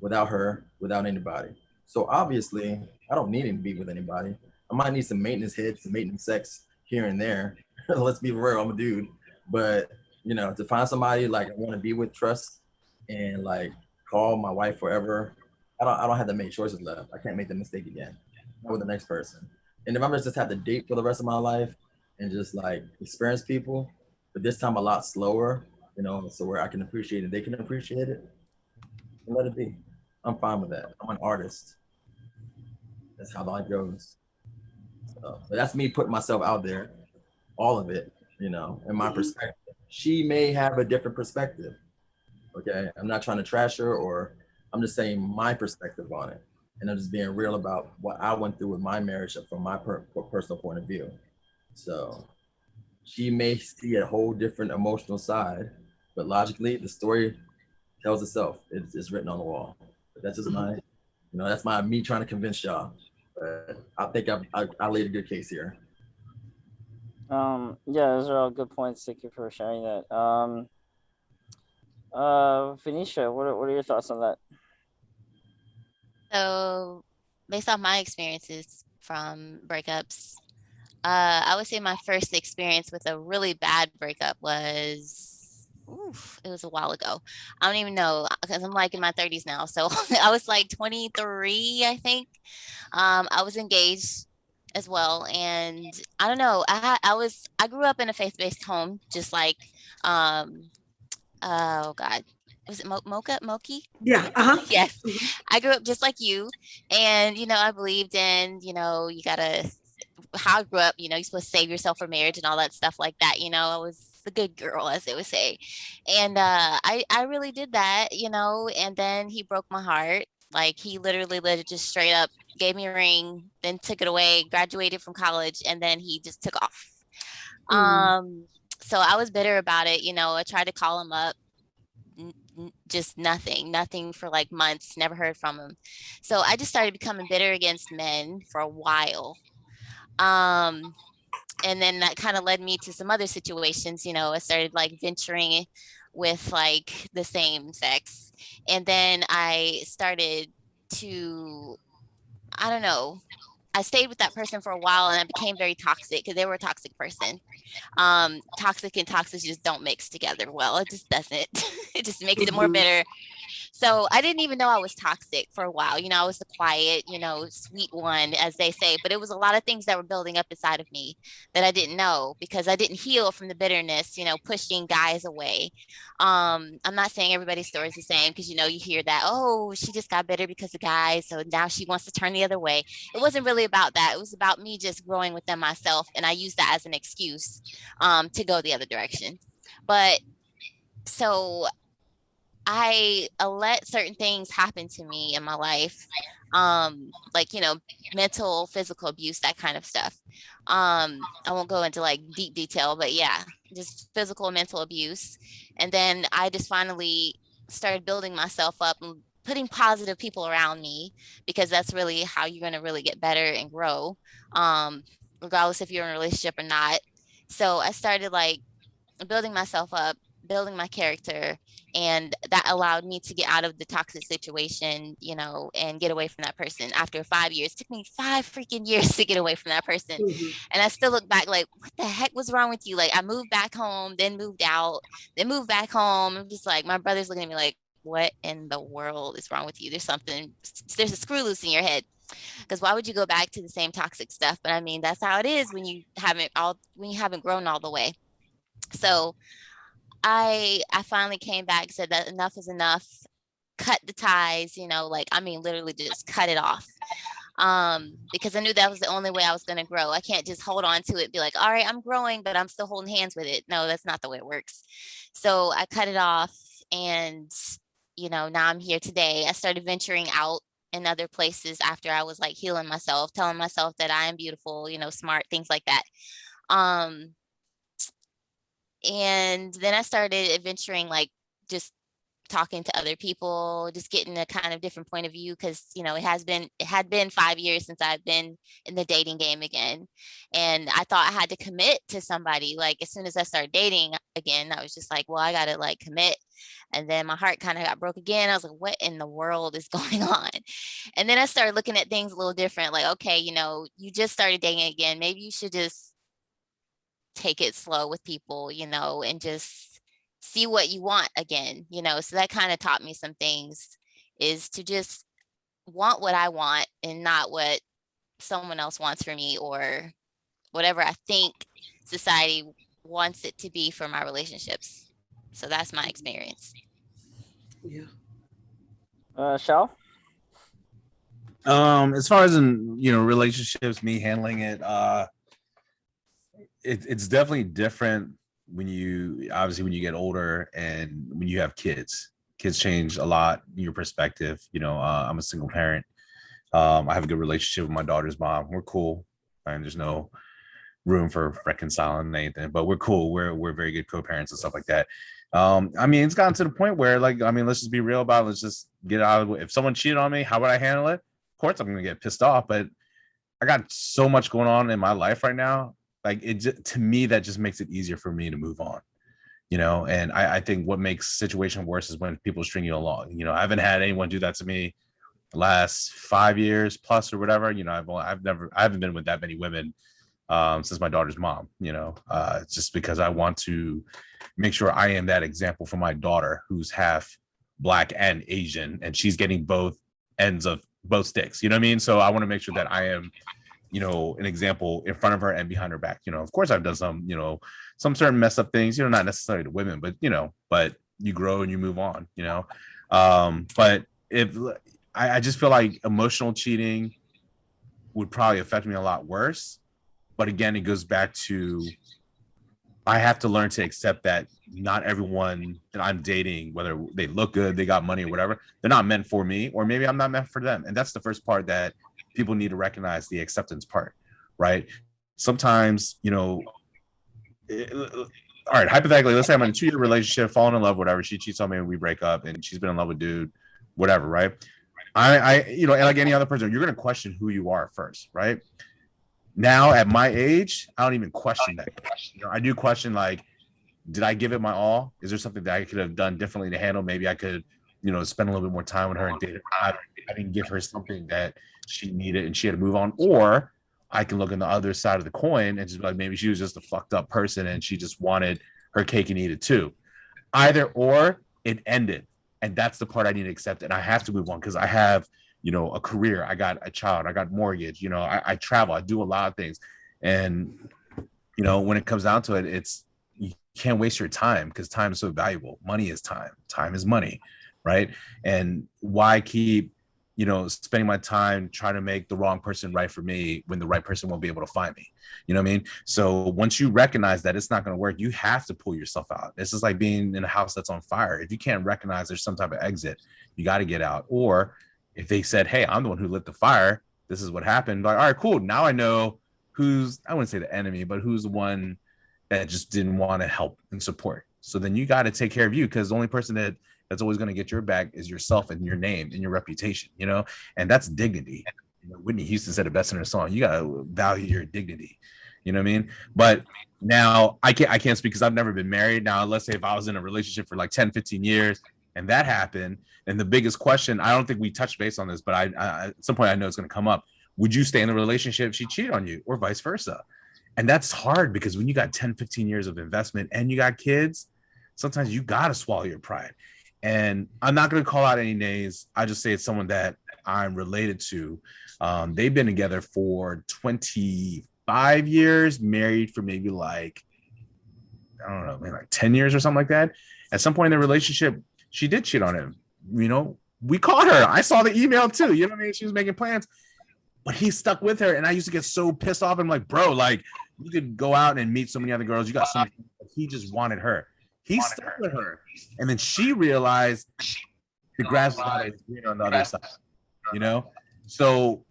without her, without anybody. So obviously, I don't need to be with anybody. I might need some maintenance hits, some maintenance sex here and there. Let's be real, I'm a dude. But, you know, to find somebody like I want to be with, trust, and like call my wife forever, I don't have to make choices left. I can't make the mistake again. Not with the next person. And if I'm just have to date for the rest of my life and just like experience people, but this time a lot slower, you know, so where I can appreciate it, they can appreciate it, and let it be. I'm fine with that. I'm an artist. That's how life goes. So, but that's me putting myself out there, all of it, you know, and my perspective. She may have a different perspective. Okay, I'm not trying to trash her, or I'm just saying my perspective on it, and I'm just being real about what I went through with my marriage from my personal point of view. So she may see a whole different emotional side, but logically, the story tells itself. It's written on the wall. But that's just my, you know, that's me trying to convince y'all. But I think I laid a good case here. Yeah, those are all good points. Thank you for sharing that. Venetia, what are your thoughts on that? So based off my experiences from breakups, I would say my first experience with a really bad breakup was, it was a while ago. I don't even know, because I'm like in my 30s now. So I was like 23, I think. I was engaged as well. And I don't know, I grew up in a faith-based home, just like, oh God, was it Moki? Yeah. Yes. I grew up just like you. And, you know, I believed in, you know, how I grew up, you know, you're supposed to save yourself for marriage and all that stuff like that. You know, I was the good girl, as they would say. And I really did that, you know, and then he broke my heart. Like, he literally just straight up gave me a ring, then took it away, graduated from college, and then he just took off. So I was bitter about it. You know, I tried to call him up, just nothing for like months, never heard from him. So I just started becoming bitter against men for a while. And then that kind of led me to some other situations. You know, I started like venturing with like the same sex. And then I started to, I don't know, I stayed with that person for a while and I became very toxic because they were a toxic person. Toxic and toxic just don't mix together well. It just doesn't. It just makes it more bitter. So I didn't even know I was toxic for a while. You know, I was the quiet, you know, sweet one, as they say, but it was a lot of things that were building up inside of me that I didn't know because I didn't heal from the bitterness, you know, pushing guys away. I'm not saying everybody's story is the same because, you know, you hear that, oh, she just got bitter because of guys, so now she wants to turn the other way. It wasn't really about that. It was about me just growing within myself, and I used that as an excuse to go the other direction. But so I let certain things happen to me in my life, like, you know, mental, physical abuse, that kind of stuff. I won't go into like deep detail, but yeah, just physical and mental abuse. And then I just finally started building myself up and putting positive people around me, because that's really how you're going to really get better and grow, um, regardless if you're in a relationship or not. So I started like building myself up, building my character, and that allowed me to get out of the toxic situation, you know, and get away from that person. After 5 years, it took me 5 freaking years to get away from that person. Mhm. And I still look back like, what the heck was wrong with you? Like, I moved back home, then moved out, then moved back home. I'm just like, my brother's looking at me like, what in the world is wrong with you? There's a screw loose in your head. Because why would you go back to the same toxic stuff? But I mean, that's how it is when you haven't grown all the way. So I finally came back, said that enough is enough, cut the ties, you know, like, I mean, literally just cut it off. Because I knew that was the only way I was going to grow. I can't just hold on to it, be like, all right, I'm growing, but I'm still holding hands with it. No, that's not the way it works. So I cut it off, and, you know, now I'm here today. I started venturing out in other places after I was like healing myself, telling myself that I am beautiful, you know, smart, things like that. Um, and then I started adventuring, like, just talking to other people, just getting a kind of different point of view, because, you know, it had been 5 years since I've been in the dating game again. And I thought I had to commit to somebody. Like, as soon as I started dating again, I was just like, well, I gotta like commit. And then my heart kind of got broke again. I was like, what in the world is going on? And then I started looking at things a little different. Like, okay, you know, you just started dating again. Maybe you should just take it slow with people, you know, and just see what you want again, you know. So that kind of taught me some things, is to just want what I want and not what someone else wants for me, or whatever I think society wants it to be for my relationships. So that's my experience. Yeah. Shao? As far as in, you know, relationships, me handling it, it's definitely different when you get older and when you have kids. Kids change a lot in your perspective. You know, I'm a single parent. I have a good relationship with my daughter's mom. We're cool, and there's no room for reconciling anything, but we're cool. We're very good co-parents and stuff like that. I mean, it's gotten to the point where, like, I mean, let's just be real about it. Let's just get out of it. If someone cheated on me, how would I handle it? Of course, I'm gonna get pissed off, but I got so much going on in my life right now. Like, to me, that just makes it easier for me to move on, you know. And I think what makes situation worse is when people string you along. You know, I haven't had anyone do that to me the last 5 years plus or whatever. You know, I haven't been with that many women since my daughter's mom, you know, just because I want to make sure I am that example for my daughter, who's half Black and Asian, and she's getting both ends of both sticks, you know what I mean? So I want to make sure that I am, you know, an example in front of her and behind her back. You know, of course I've done some, you know, some certain mess up things, you know, not necessarily to women, but, you know, but you grow and you move on, you know. But if I just feel like emotional cheating would probably affect me a lot worse. But again, it goes back to, I have to learn to accept that not everyone that I'm dating, whether they look good, they got money or whatever, they're not meant for me, or maybe I'm not meant for them. And that's the first part that people need to recognize, the acceptance part, right? Sometimes, you know, all right, hypothetically, let's say I'm in a 2-year relationship, falling in love, whatever. She cheats on me and we break up, and she's been in love with dude, whatever, right? I you know, and like any other person, you're going to question who you are first, right? Now at my age, I don't even question that. You know, I do question, like, did I give it my all? Is there something that I could have done differently to handle? Maybe I could, you know, spend a little bit more time with her and date her. I didn't give her something that she needed and she had to move on. Or I can look on the other side of the coin and just be like, maybe she was just a fucked up person and she just wanted her cake and eat it too. Either or, it ended. And that's the part I need to accept. And I have to move on because I have, you know, a career, I got a child, I got mortgage, you know, I travel, I do a lot of things. And, you know, when it comes down to it, it's, you can't waste your time because time is so valuable. Money is time. Time is money, right? And why keep you know, spending my time trying to make the wrong person right for me when the right person won't be able to find me. You know what I mean? So once you recognize that it's not going to work, you have to pull yourself out. This is like being in a house that's on fire. If you can't recognize there's some type of exit, you got to get out. Or if they said, hey, I'm the one who lit the fire, this is what happened. Like, all right, cool. Now I know who's, I wouldn't say the enemy, but who's the one that just didn't want to help and support. So then you got to take care of you, because the only person that's always going to get your back is yourself and your name and your reputation, you know, and that's dignity. You know, Whitney Houston said it best in her song. You got to value your dignity. You know what I mean? But now I can't speak because I've never been married. Now, let's say if I was in a relationship for like 10, 15 years and that happened, and the biggest question, I don't think we touched base on this, but I at some point I know it's going to come up. Would you stay in the relationship if she cheated on you, or vice versa? And that's hard, because when you got 10, 15 years of investment and you got kids, sometimes you got to swallow your pride. And I'm not going to call out any names. I just say it's someone that I'm related to. They've been together for 25 years, married for maybe like, I don't know, maybe like 10 years or something like that. At some point in their relationship, she did cheat on him. You know, we caught her. I saw the email too. You know what I mean? She was making plans, but he stuck with her. And I used to get so pissed off. I'm like, bro, like, you could go out and meet so many other girls. You got so many, he just wanted her. He stuck with her. And then she realized the grass was not as green on the other side, you know? So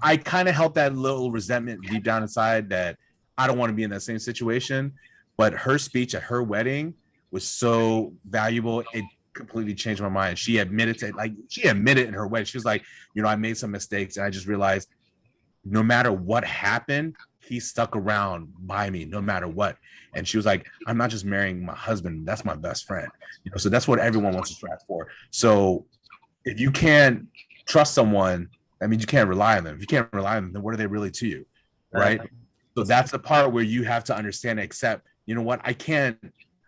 I kind of held that little resentment deep down inside that I don't want to be in that same situation. But her speech at her wedding was so valuable. It completely changed my mind. She admitted in her wedding. She was like, you know, I made some mistakes, and I just realized no matter what happened, he stuck around by me no matter what. And she was like, I'm not just marrying my husband, that's my best friend. You know, so that's what everyone wants to strive for. So if you can't trust someone, I mean, you can't rely on them. If you can't rely on them, then what are they really to you? Right? So that's the part where you have to understand, accept, you know what, I can't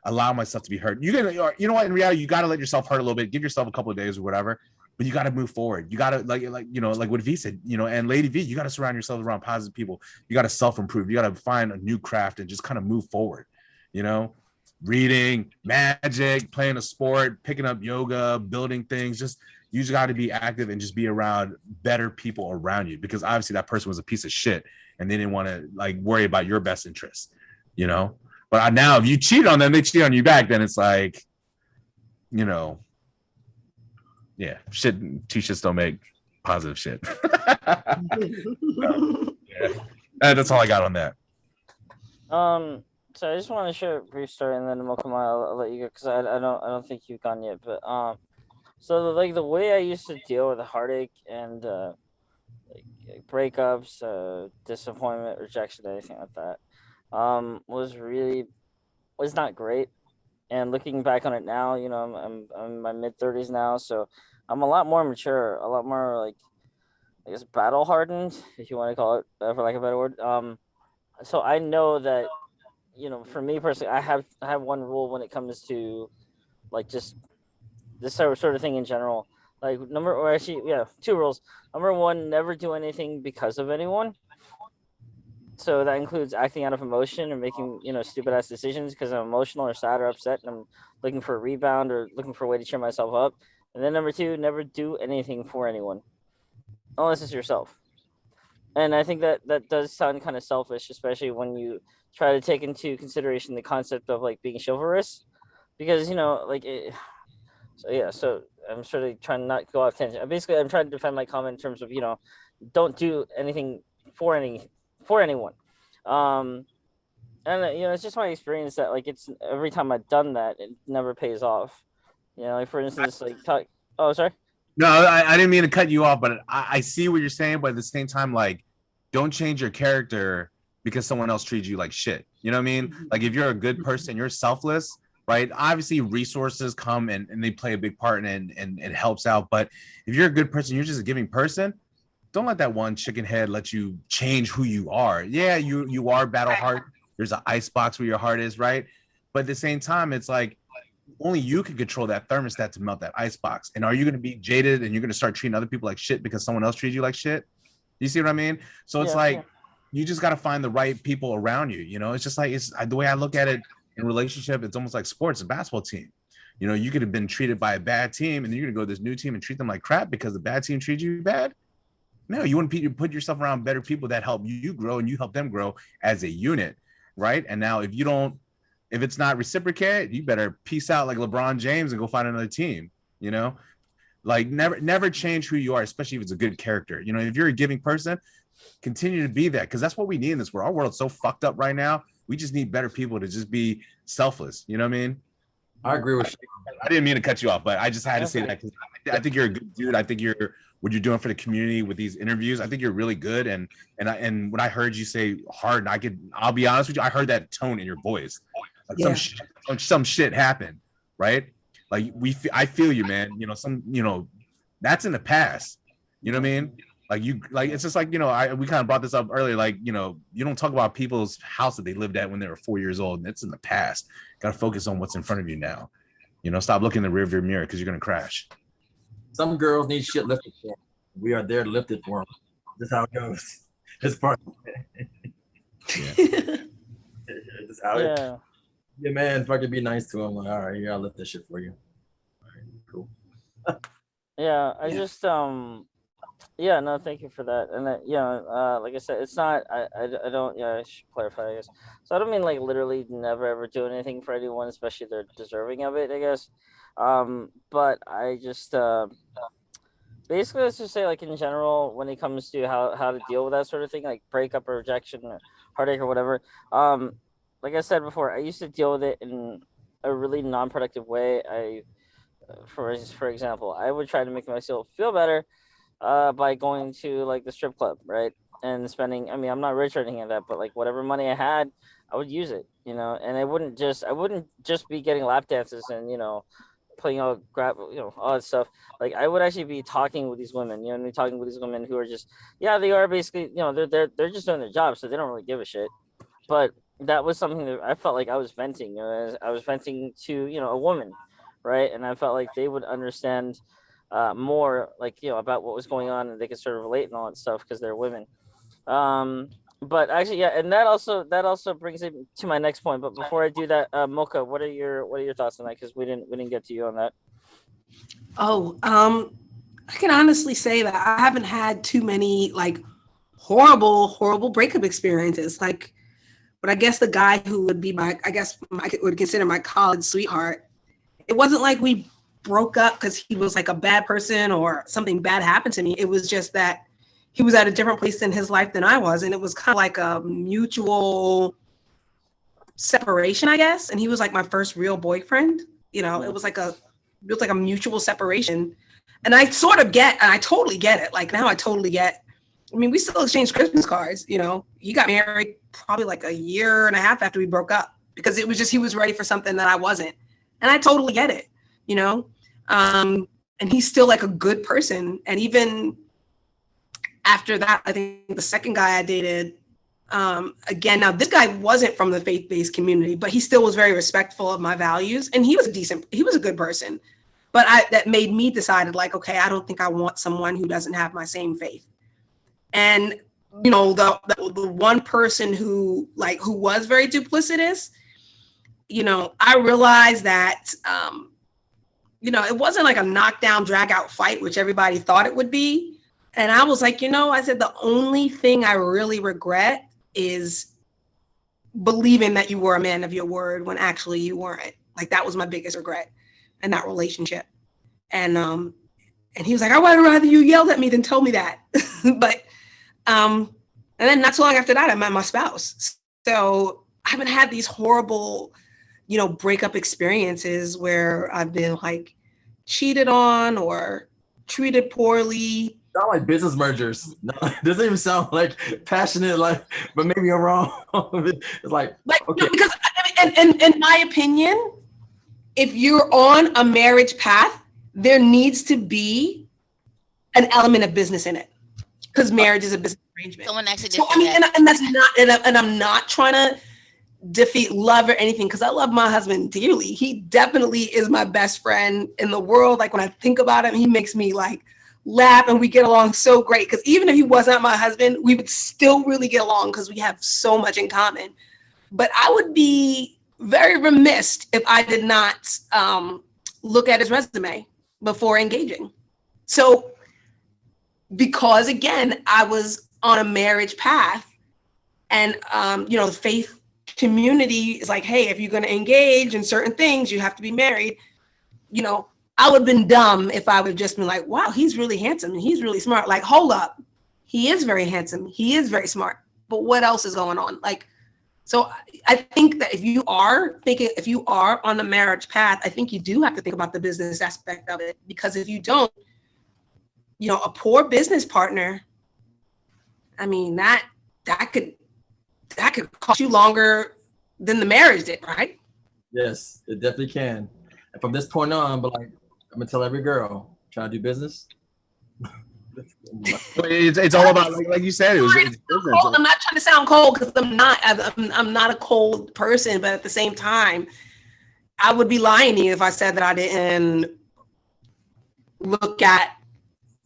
allow myself to be hurt. You know what, in reality, you got to let yourself hurt a little bit, give yourself a couple of days or whatever, but you got to move forward. You got to like, you know, like what V said, you know, and Lady V, you got to surround yourself around positive people. You got to self-improve. You got to find a new craft and just kind of move forward, you know, reading, magic, playing a sport, picking up yoga, building things. Just, you just got to be active and just be around better people around you, because obviously that person was a piece of shit and they didn't want to like worry about your best interests, you know. But now if you cheat on them, they cheat on you back, then it's like, you know, yeah, shit, two shits don't make positive shit. Yeah. That's all I got on that. So I just want to share a brief story, and then Mocha Mommy, I'll let you go, because I don't think you've gone yet. But so like the way I used to deal with the heartache and like breakups, disappointment, rejection, anything like that, was not great. And looking back on it now, you know, I'm in my mid-30s now, so I'm a lot more mature, a lot more like, I guess, battle hardened, if you want to call it, for lack of a better word. So I know that, you know, for me personally, I have one rule when it comes to like just this sort of thing in general. Like two rules. Number one, never do anything because of anyone. So that includes acting out of emotion or making, you know, stupid ass decisions because I'm emotional or sad or upset and I'm looking for a rebound or looking for a way to cheer myself up. And then number two, never do anything for anyone unless it's yourself. And I think that does sound kind of selfish, especially when you try to take into consideration the concept of like being chivalrous, because, you know, like so I'm sort of trying not to go off tangent. Basically, I'm trying to defend my comment in terms of, you know, don't do anything for anyone. And you know, it's just my experience that like it's every time I've done that, it never pays off. You know, like for instance, oh, sorry. No, I didn't mean to cut you off, but I see what you're saying. But at the same time, like, don't change your character because someone else treats you like shit. You know what I mean? Like, if you're a good person, you're selfless, right? Obviously, resources come and they play a big part and it helps out. But if you're a good person, you're just a giving person, don't let that one chicken head let you change who you are. Yeah, you are battle heart. There's an ice box where your heart is, right? But at the same time, it's like only you can control that thermostat to melt that ice box. And are you going to be jaded and you're going to start treating other people like shit because someone else treats you like shit? You see what I mean? So it's you just got to find the right people around you. You know, it's just like, it's the way I look at it in relationship. It's almost like sports, a basketball team. You know, you could have been treated by a bad team, and then you're gonna go to this new team and treat them like crap because the bad team treated you bad. No, you want to put yourself around better people that help you grow and you help them grow as a unit, right? And now if it's not reciprocated, you better peace out like LeBron James and go find another team, you know? Like never change who you are, especially if it's a good character. You know, if you're a giving person, continue to be that, because that's what we need in this world. Our world's so fucked up right now. We just need better people to just be selfless. You know what I mean? I agree with you. I didn't mean to cut you off, but I just had to say that because I think you're a good dude. I think what you're doing for the community with these interviews, I think you're really good. And when I heard you say hard, and I'll be honest with you, I heard that tone in your voice. Like some shit happened, right? Like I feel you, man. You know, that's in the past. You know what I mean? Like it's just like, you know, we kind of brought this up earlier. Like, you know, you don't talk about people's house that they lived at when they were 4 years old, and it's in the past. Got to focus on what's in front of you now. You know, stop looking in the rearview mirror because you're gonna crash. Some girls need shit lifted for them. We are there to lift it for them. That's how it goes. It's part. It's how it. Yeah, man. If I could be nice to them, like, all right, I'll lift this shit for you. All right, cool. I just no, thank you for that. And like I said, it's not. I don't. Yeah, I should clarify, I guess. So I don't mean like literally never ever do anything for anyone, especially if they're deserving of it, I guess. But I just basically, let's just say, like, in general, when it comes to how to deal with that sort of thing, like breakup or rejection or heartache or whatever. Like I said before, I used to deal with it in a really non-productive way. For example, I would try to make myself feel better by going to like the strip club, right? And spending, I mean, I'm not rich or anything like that, but like whatever money I had, I would use it, you know. And I wouldn't just be getting lap dances and, you know, playing all all that stuff. Like I would actually be talking with these women, you know, talking with these women who are just, they are basically, you know, they're just doing their job, so they don't really give a shit. But that was something that I felt like I was venting, you know, I was venting to, you know, a woman, right? And I felt like they would understand more, like, you know, about what was going on, and they could sort of relate and all that stuff because they're women. But actually, and that also brings it to my next point. But before I do that, Mocha, what are your thoughts on that? Because we didn't get to you on that. I can honestly say that I haven't had too many like horrible breakup experiences. Like, but I guess the guy who would be I would consider my college sweetheart, it wasn't like we broke up because he was like a bad person or something bad happened to me. It was just that he was at a different place in his life than I was. And it was kind of like a mutual separation, I guess. And he was like my first real boyfriend. You know, it was like a mutual separation. And I totally get it. Like now I totally get, I mean, we still exchange Christmas cards, you know. He got married probably like a year and a half after we broke up because it was just, he was ready for something that I wasn't. And I totally get it, you know. And he's still like a good person. And even after that, I think the second guy I dated, again, now this guy wasn't from the faith-based community, but he still was very respectful of my values. And he was a good person. But that made me decide, like, okay, I don't think I want someone who doesn't have my same faith. And, you know, the one person who was very duplicitous, you know, I realized that, you know, it wasn't like a knockdown, drag out fight, which everybody thought it would be. And I was like, you know, I said, the only thing I really regret is believing that you were a man of your word when actually you weren't. Like, that was my biggest regret in that relationship. And he was like, I would rather you yelled at me than told me that. But, and then not so long after that, I met my spouse. So I haven't had these horrible, you know, breakup experiences where I've been like cheated on or treated poorly. Sound like business mergers. No, it doesn't even sound like passionate, like, but maybe I'm wrong. It's like okay. No, because in my opinion, if you're on a marriage path, there needs to be an element of business in it, because marriage is a business arrangement. Someone actually did. So I mean, and that's not, and I'm not trying to defeat love or anything, because I love my husband dearly. He definitely is my best friend in the world. Like, when I think about him, he makes me like laugh, and we get along so great. Because even if he was not my husband, we would still really get along because we have so much in common. But I would be very remiss if I did not look at his resume before engaging. So because again, I was on a marriage path, and the faith community is like, hey, if you're going to engage in certain things, you have to be married. I would have been dumb if I would have just been like, wow, he's really handsome and he's really smart. Like, hold up. He is very handsome. He is very smart. But what else is going on? Like, so I think that if you are on the marriage path, I think you do have to think about the business aspect of it, because if you don't, a poor business partner, I mean, that could cost you longer than the marriage did, right? Yes, it definitely can. And from this point on, but like, I'm gonna tell every girl trying to do business. It's all about, like you said, it's business. I'm not trying to sound cold, because I'm not a cold person, but at the same time, I would be lying to you if I said that I didn't look at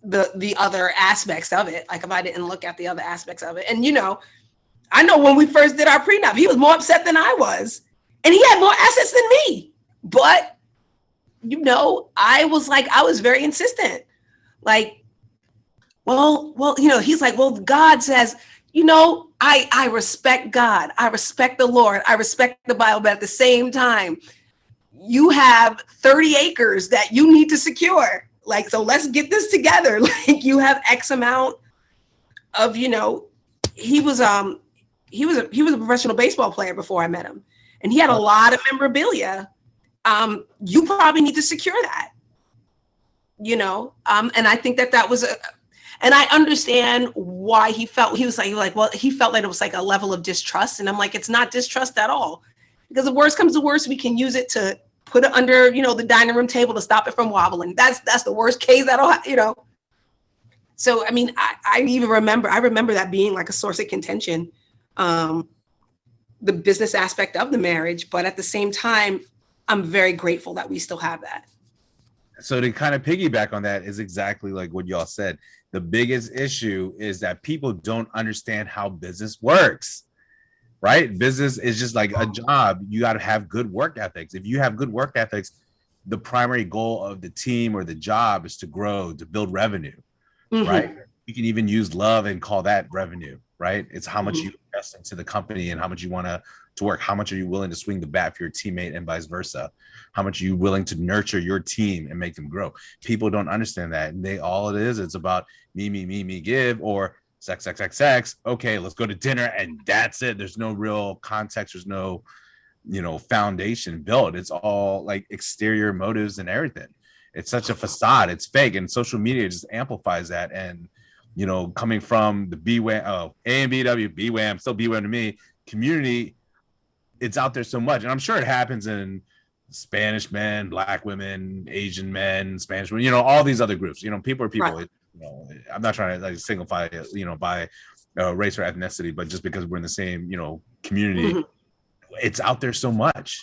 the other aspects of it. Like, if I didn't look at the other aspects of it. And I know when we first did our prenup, he was more upset than I was, and he had more assets than me. But I was very insistent. Like, well, he's like, well, God says, I respect God. I respect the Lord. I respect the Bible. But at the same time, you have 30 acres that you need to secure. Like, so let's get this together. Like, you have X amount of, he was a professional baseball player before I met him, and he had a lot of memorabilia. You probably need to secure that, and I think that was and I understand why he felt he felt like it was like a level of distrust. And I'm like, it's not distrust at all, because the worst comes to worst, we can use it to put it under, the dining room table to stop it from wobbling. That's the worst case. So, I mean, I remember that being like a source of contention, the business aspect of the marriage. But at the same time, I'm very grateful that we still have that. So to kind of piggyback on that is exactly like what y'all said. The biggest issue is that people don't understand how business works, right? Business is just like a job. You got to have good work ethics. If you have good work ethics, the primary goal of the team or the job is to grow, to build revenue, right? You can even use love and call that revenue, right? It's how much you invest into the company and how much you want to work. How much are you willing to swing the bat for your teammate and vice versa? How much are you willing to nurture your team and make them grow? People don't understand that. And it's about me, give, or sex. Okay, let's go to dinner. And that's it. There's no real context. There's no, foundation built. It's all like exterior motives and everything. It's such a facade. It's fake. And social media just amplifies that. And, coming from the AMBW, BWAM, still BWAM to me, community, it's out there so much. And I'm sure it happens in Spanish men, Black women, Asian men, Spanish women, all these other groups. People are people. Right. I'm not trying to like signify, by race or ethnicity, but just because we're in the same, community, it's out there so much,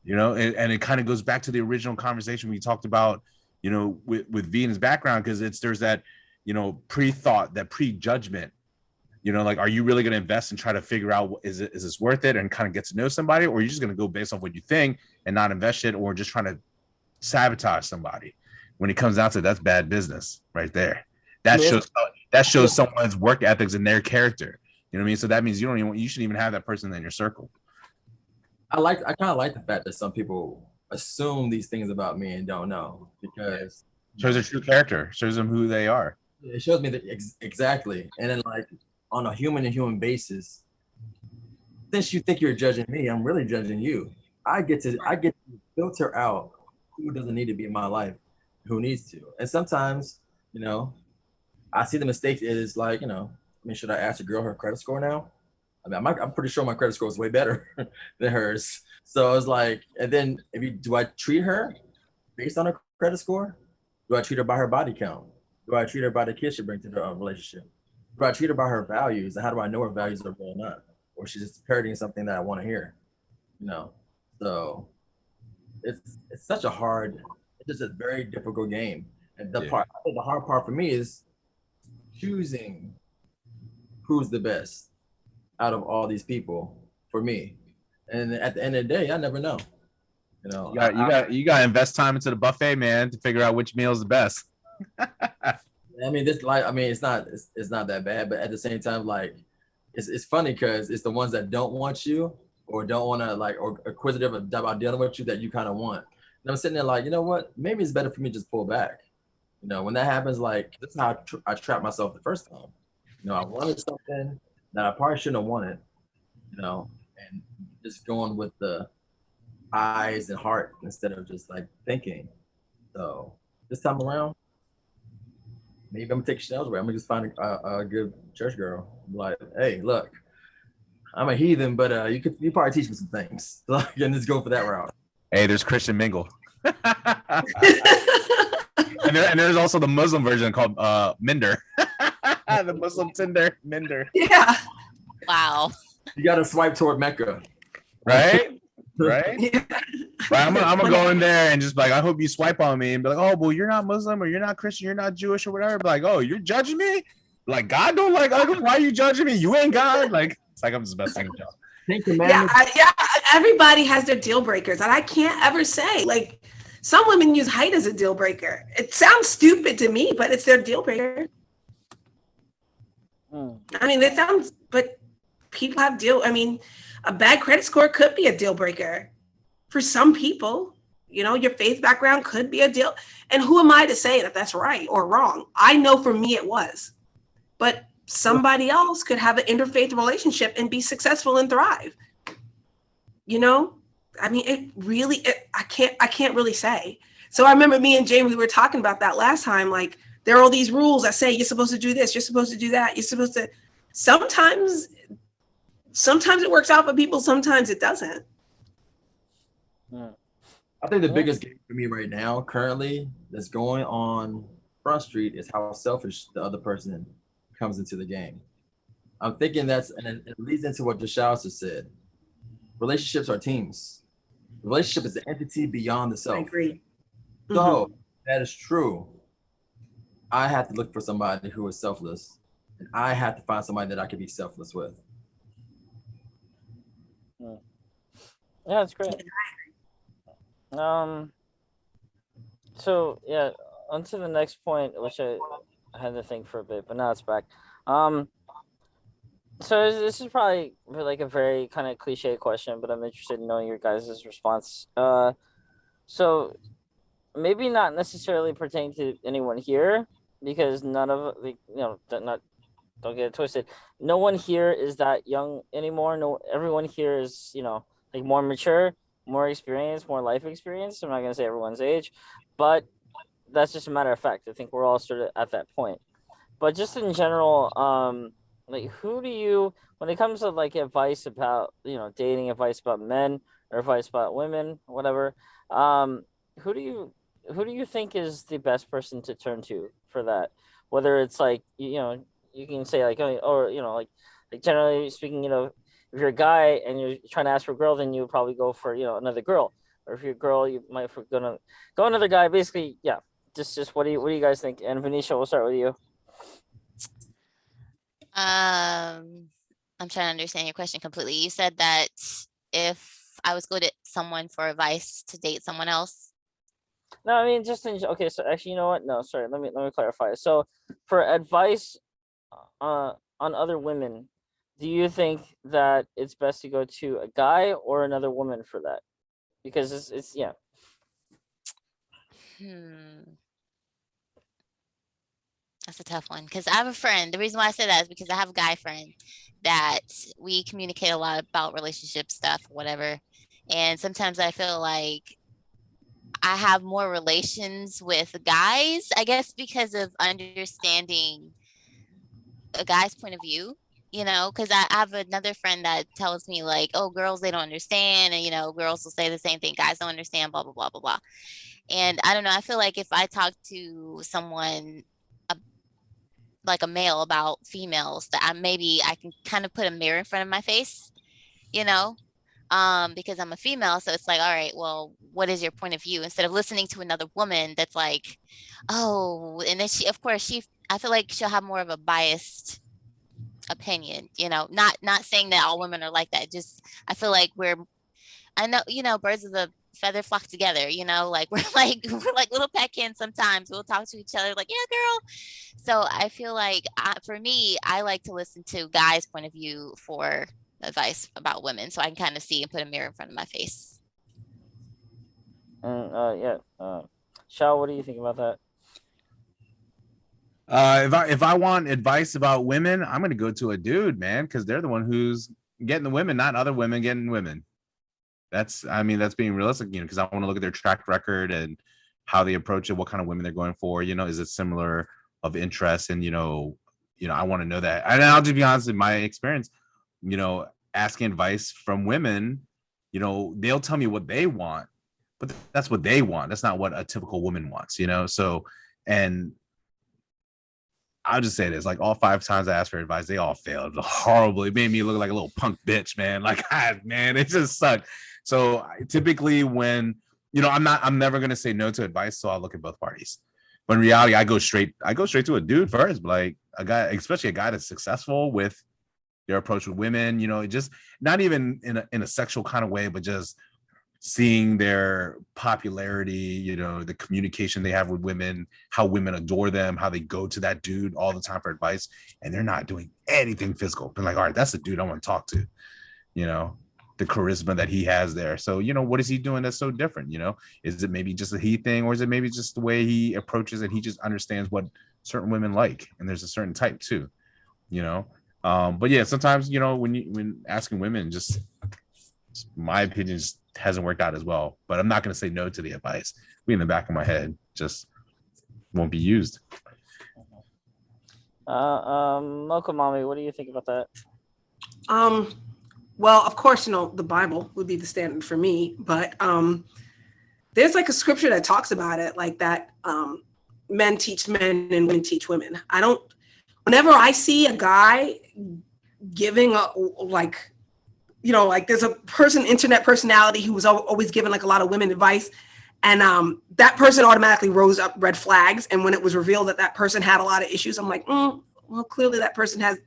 and it kind of goes back to the original conversation we talked about, with V and his background, because there's that, pre-thought, that prejudgment. Like, are you really going to invest and try to figure out, is this worth it, and kind of get to know somebody, or are you just going to go based off what you think and not invest it, or just trying to sabotage somebody? When it comes down to it, that's bad business right there. That shows someone's work ethics and their character. You know what I mean? So that means you shouldn't even have that person in your circle. I kind of like the fact that some people assume these things about me and don't know, because shows their true character, shows them who they are. It shows me that exactly. And then, like, on a human to human basis, since you think you're judging me, I'm really judging you. I get to filter out who doesn't need to be in my life, who needs to. And sometimes, I see the mistake is like, should I ask a girl her credit score now? I mean, I'm pretty sure my credit score is way better than hers. So I was like, and then do I treat her based on her credit score? Do I treat her by her body count? Do I treat her by the kids she brings to the relationship? Do I treat her by her values? And how do I know her values are real or not? Or she's just parodying something that I want to hear, So it's such a hard, it's just a very difficult game. And the hard part for me is choosing who's the best out of all these people for me. And at the end of the day, I never know. You know, You got to invest time into the buffet, man, to figure out which meal is the best. I mean, it's not that bad, but at the same time, like, it's funny because it's the ones that don't want you or don't want to, like, or inquisitive about dealing with you that you kind of want. And I'm sitting there like, you know what? Maybe it's better for me to just pull back. You know, when that happens, like, this is how I trapped myself the first time. You know, I wanted something that I probably shouldn't have wanted, you know, and just going with the eyes and heart instead of just like thinking. So this time around, maybe I'm gonna take Chanel's way. I'm gonna just find a good church girl. I'm like, hey, look, I'm a heathen, but you probably teach me some things. So I can just go for that route. Hey, there's Christian Mingle. And there's also the Muslim version called Minder. The Muslim Tinder, Minder. Yeah. Wow. You gotta swipe toward Mecca. Right? Right? Yeah. Right, I'm gonna go in there and just be like, I hope you swipe on me and be like, oh, well, you're not Muslim or you're not Christian, you're not Jewish or whatever. Be like, oh, you're judging me? Like, God don't like, why are you judging me? You ain't God. Like, it's like I'm just messing with y'all. Yeah, everybody has their deal breakers, and I can't ever say, like, some women use height as a deal breaker. It sounds stupid to me, but it's their deal breaker. I mean, it sounds, but people have I mean, a bad credit score could be a deal breaker for some people. You know, your faith background could be a deal. And who am I to say that that's right or wrong? I know for me it was, but somebody else could have an interfaith relationship and be successful and thrive. You know, I mean, I can't really say. So I remember me and Jamie, we were talking about that last time. Like, there are all these rules that say you're supposed to do this, you're supposed to do that, you're supposed to. Sometimes it works out for people, sometimes it doesn't. I think the biggest game for me right now, currently, that's going on Front Street is how selfish the other person comes into the game. I'm thinking and it leads into what Deshaun just said. Relationships are teams. The relationship is the entity beyond the self. I agree. So that is true. I have to look for somebody who is selfless, and I have to find somebody that I can be selfless with. Yeah, that's great. So yeah, on to the next point, which I had to think for a bit, but now it's back. So this is probably like a very kind of cliche question, but I'm interested in knowing your guys' response. So maybe not necessarily pertaining to anyone here, because none of the, don't get it twisted. No one here is that young anymore. No, everyone here is, like more mature, more experience, more life experience. I'm not gonna say everyone's age, but that's just a matter of fact. I think we're all sort of at that point. But just in general, like, who do you, when it comes to like advice about, dating, advice about men or advice about women, whatever, who do you think is the best person to turn to for that? Whether it's like, you can say like, or like generally speaking, if you're a guy and you're trying to ask for a girl, then you would probably go for, another girl. Or if you're a girl, you might go another guy. Basically, yeah. Just what do you guys think? And Venetia, we'll start with you. I'm trying to understand your question completely. You said that if I was good at someone for advice to date someone else. No, I mean, okay. So actually, you know what? No, sorry. Let me clarify. So for advice, on other women, do you think that it's best to go to a guy or another woman for that? Because it's yeah. That's a tough one, because I have a friend. The reason why I say that is because I have a guy friend that we communicate a lot about relationship stuff, whatever. And sometimes I feel like I have more relations with guys, I guess, because of understanding a guy's point of view, because I have another friend that tells me like, oh, girls, they don't understand. And, girls will say the same thing. Guys don't understand, blah, blah, blah, blah, blah. And I don't know. I feel like if I talk to someone like a male about females, that I can kind of put a mirror in front of my face, because I'm a female. So it's like, all right, well, what is your point of view? Instead of listening to another woman that's like, oh, and then I feel like she'll have more of a biased opinion, not saying that all women are like that. Just, I feel like I know, birds of a feather flock together, you know, like we're like little peckins. Sometimes we'll talk to each other like, yeah, girl. So I feel like for me, I like to listen to guys' point of view for advice about women, so I can kind of see and put a mirror in front of my face. And yeah, Shao, what do you think about that? If I want advice about women, I'm gonna go to a dude, man, because they're the one who's getting the women, not other women getting women. That's being realistic, you know, because I want to look at their track record and how they approach it, what kind of women they're going for. You know, is it similar of interest? And I want to know that. And I'll just be honest, in my experience, you know, asking advice from women, you know, they'll tell me what they want, but that's what they want. That's not what a typical woman wants, you know. So, and I'll just say this, like all 5 times I asked for advice, they all failed horribly. It made me look like a little punk bitch, man. Like, man, it just sucked. So typically when, you know, I'm never going to say no to advice. So I'll look at both parties. But in reality, I go straight to a dude first, like a guy, especially a guy that's successful with their approach with women, you know, just not even in a sexual kind of way, but just seeing their popularity, you know, the communication they have with women, how women adore them, how they go to that dude all the time for advice, and they're not doing anything physical. But like, all right, that's the dude I want to talk to, you know, the charisma that he has there. So, you know, what is he doing that's so different? You know, is it maybe just a he thing, or is it maybe just the way he approaches it? He just understands what certain women like, and there's a certain type too, you know. But yeah, sometimes, you know, when asking women, just my opinion just hasn't worked out as well. But I'm not going to say no to the advice. Be in the back of my head, just won't be used. Mocha Mommy, what do you think about that? Well, of course, you know, the Bible would be the standard for me, but there's like a scripture that talks about it, like that men teach men and women teach women. Whenever I see a guy giving like, you know, like there's a internet personality who was always giving like a lot of women advice, and that person automatically rose up red flags. And when it was revealed that that person had a lot of issues, I'm like, well, clearly that person has,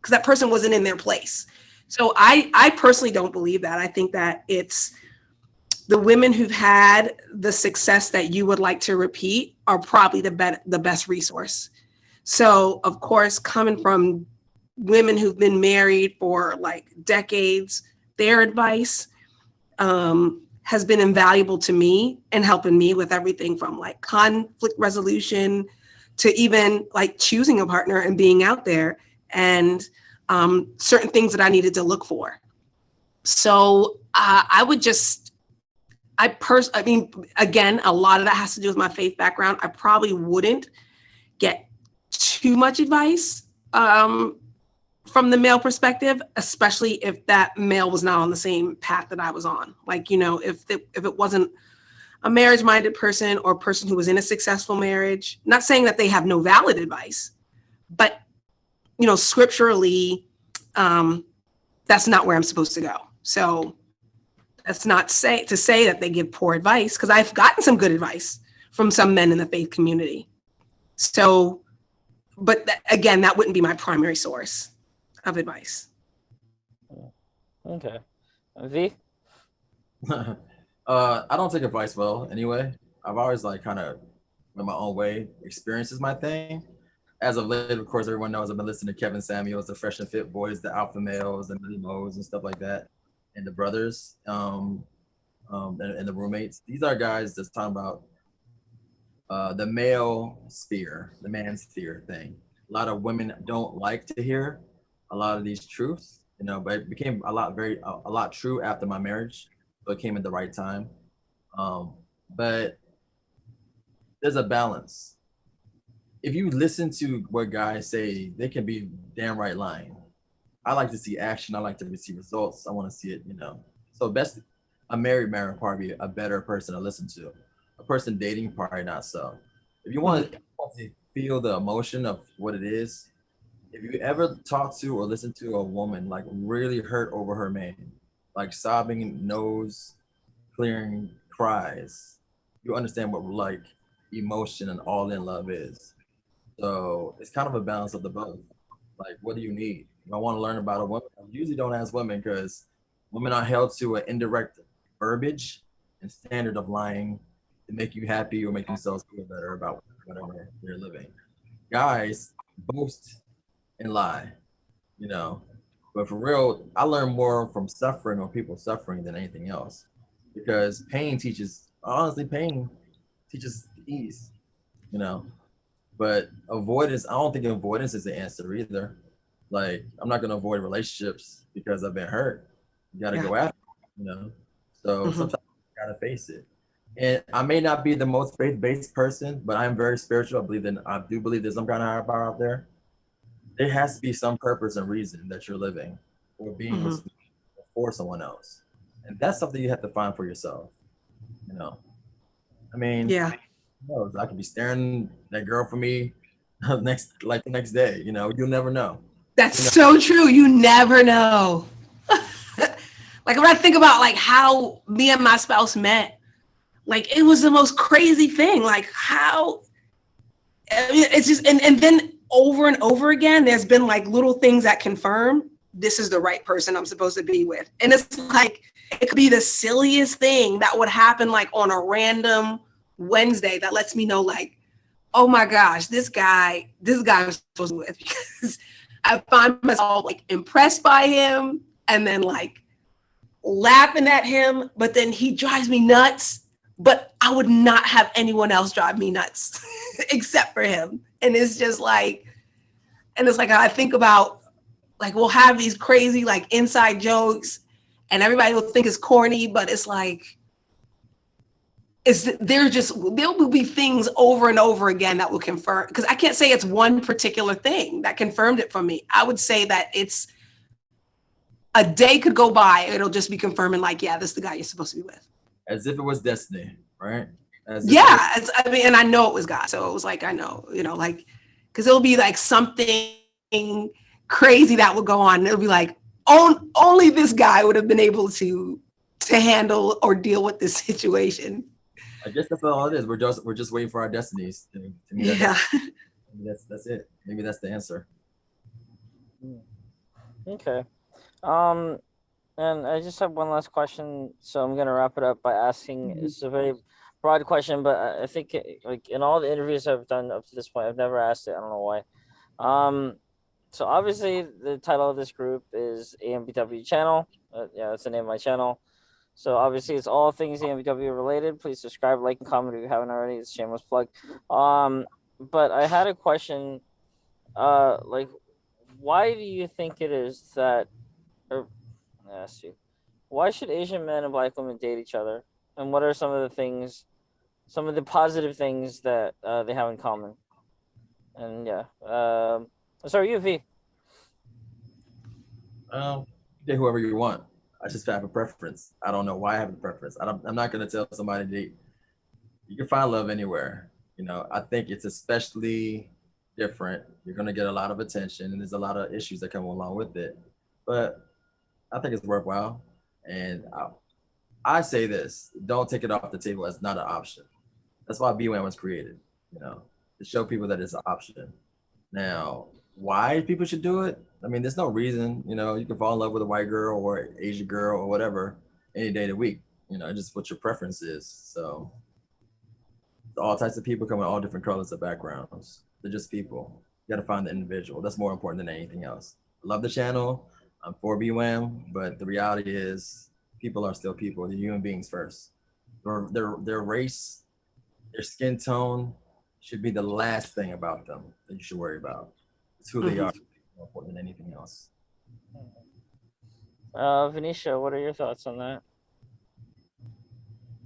because that person wasn't in their place. So I personally don't believe that. I think that it's the women who've had the success that you would like to repeat are probably the best resource. So of course, coming from women who've been married for like decades, their advice has been invaluable to me and helping me with everything from like conflict resolution to even like choosing a partner and being out there, and certain things that I needed to look for. So I mean, again, a lot of that has to do with my faith background. I probably wouldn't get too much advice from the male perspective, especially if that male was not on the same path that I was on. Like, you know, if it wasn't a marriage-minded person or a person who was in a successful marriage, not saying that they have no valid advice, but, you know, scripturally, that's not where I'm supposed to go. So that's not to say that they give poor advice, because I've gotten some good advice from some men in the faith community. So, but again, that wouldn't be my primary source of advice. Okay. V? I don't take advice well anyway. I've always like kind of went my own way. Experience is my thing. As of late, of course, everyone knows I've been listening to Kevin Samuels, the Fresh and Fit Boys, the Alpha Males, and the Mo's and stuff like that, and the brothers, and the roommates. These are guys that's talking about the male sphere, the man sphere thing. A lot of women don't like to hear a lot of these truths, you know, but it became a lot true after my marriage. So it came at the right time. But there's a balance. If you listen to what guys say, they can be damn right lying. I like to see action. I like to see results. I want to see it, you know. So best, a married man would probably be a better person to listen to. A person dating, probably not so. If you want to feel the emotion of what it is, if you ever talk to or listen to a woman like really hurt over her man, like sobbing, nose clearing cries, you understand what like emotion and all in love is. So it's kind of a balance of the both. Like, what do you need? If I want to learn about a woman, I usually don't ask women because women are held to an indirect verbiage and standard of lying to make you happy or make themselves feel better about whatever they're living. Guys boast and lie, you know. But for real, I learn more from suffering or people suffering than anything else. Because pain teaches, honestly, pain teaches ease, you know. But avoidance, I don't think avoidance is the answer either. Like, I'm not gonna avoid relationships because I've been hurt. You gotta go after it, you know. So sometimes you gotta face it. And I may not be the most faith-based person, but I'm very spiritual. I do believe there's some kind of higher power out there. There has to be some purpose and reason that you're living or being with for someone else. And that's something you have to find for yourself. You know, I mean, Yeah. who knows? I could be staring that girl for me the next day. You know, you'll never know. That's so true. You never know. Like when I think about like how me and my spouse met, like it was the most crazy thing. Like how it's just and then over and over again, there's been like little things that confirm this is the right person I'm supposed to be with. And it's like it could be the silliest thing that would happen like on a random Wednesday that lets me know like, oh my gosh, this guy I'm supposed to be with, because I find myself like impressed by him and then like laughing at him, but then he drives me nuts. But I would not have anyone else drive me nuts except for him. And it's just like, and it's like I think about like we'll have these crazy like inside jokes and everybody will think it's corny, but it's like there will be things over and over again that will confirm, because I can't say it's one particular thing that confirmed it for me. I would say that it's a day could go by, it'll just be confirming like, yeah, this is the guy you're supposed to be with. As if it was destiny, right? I mean, and I know it was God. So it was like, I know, you know, like, because it'll be like something crazy that will go on. And it'll be like, only this guy would have been able to handle or deal with this situation. I guess that's all it is. We're just waiting for our destinies to meet. Yeah. That's it. Maybe that's the answer. Okay. And I just have one last question, so I'm gonna wrap it up by asking. It's a very broad question, but I think like in all the interviews I've done up to this point, I've never asked it. I don't know why. So obviously the title of this group is AMBW channel. Yeah, that's the name of my channel. So obviously it's all things AMBW related. Please subscribe, like, and comment if you haven't already. It's a shameless plug. But I had a question. Like, why do you think it is that, or I asked you, why should Asian men and Black women date each other? And what are some of the positive things that they have in common? And yeah, sorry, you, V. Date whoever you want. I just have a preference. I don't know why I have a preference. I'm not gonna tell somebody that you can find love anywhere. You know, I think it's especially different. You're gonna get a lot of attention, and there's a lot of issues that come along with it. But I think it's worthwhile. And I say this: don't take it off the table as not an option. That's why BWAM was created. You know, to show people that it's an option. Now, why people should do it? I mean, there's no reason. You know, you can fall in love with a white girl or Asian girl or whatever any day of the week. You know, just what your preference is. So, all types of people come in all different colors of backgrounds. They're just people. You got to find the individual. That's more important than anything else. I love the channel. I'm for BWAM, but the reality is, people are still people. They're human beings first. Their race, their skin tone should be the last thing about them that you should worry about. It's who they are, more important than anything else. Venetia, what are your thoughts on that?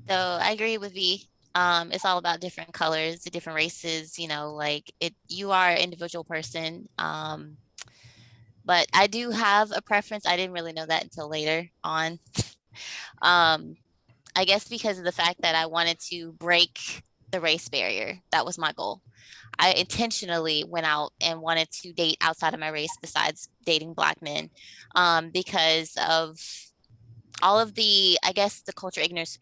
So I agree with V. It's all about different colors, the different races, you know, like you are an individual person. But I do have a preference. I didn't really know that until later on. I guess because of the fact that I wanted to break the race barrier. That was my goal. I intentionally went out and wanted to date outside of my race besides dating Black men, because of all of the, I guess, the culture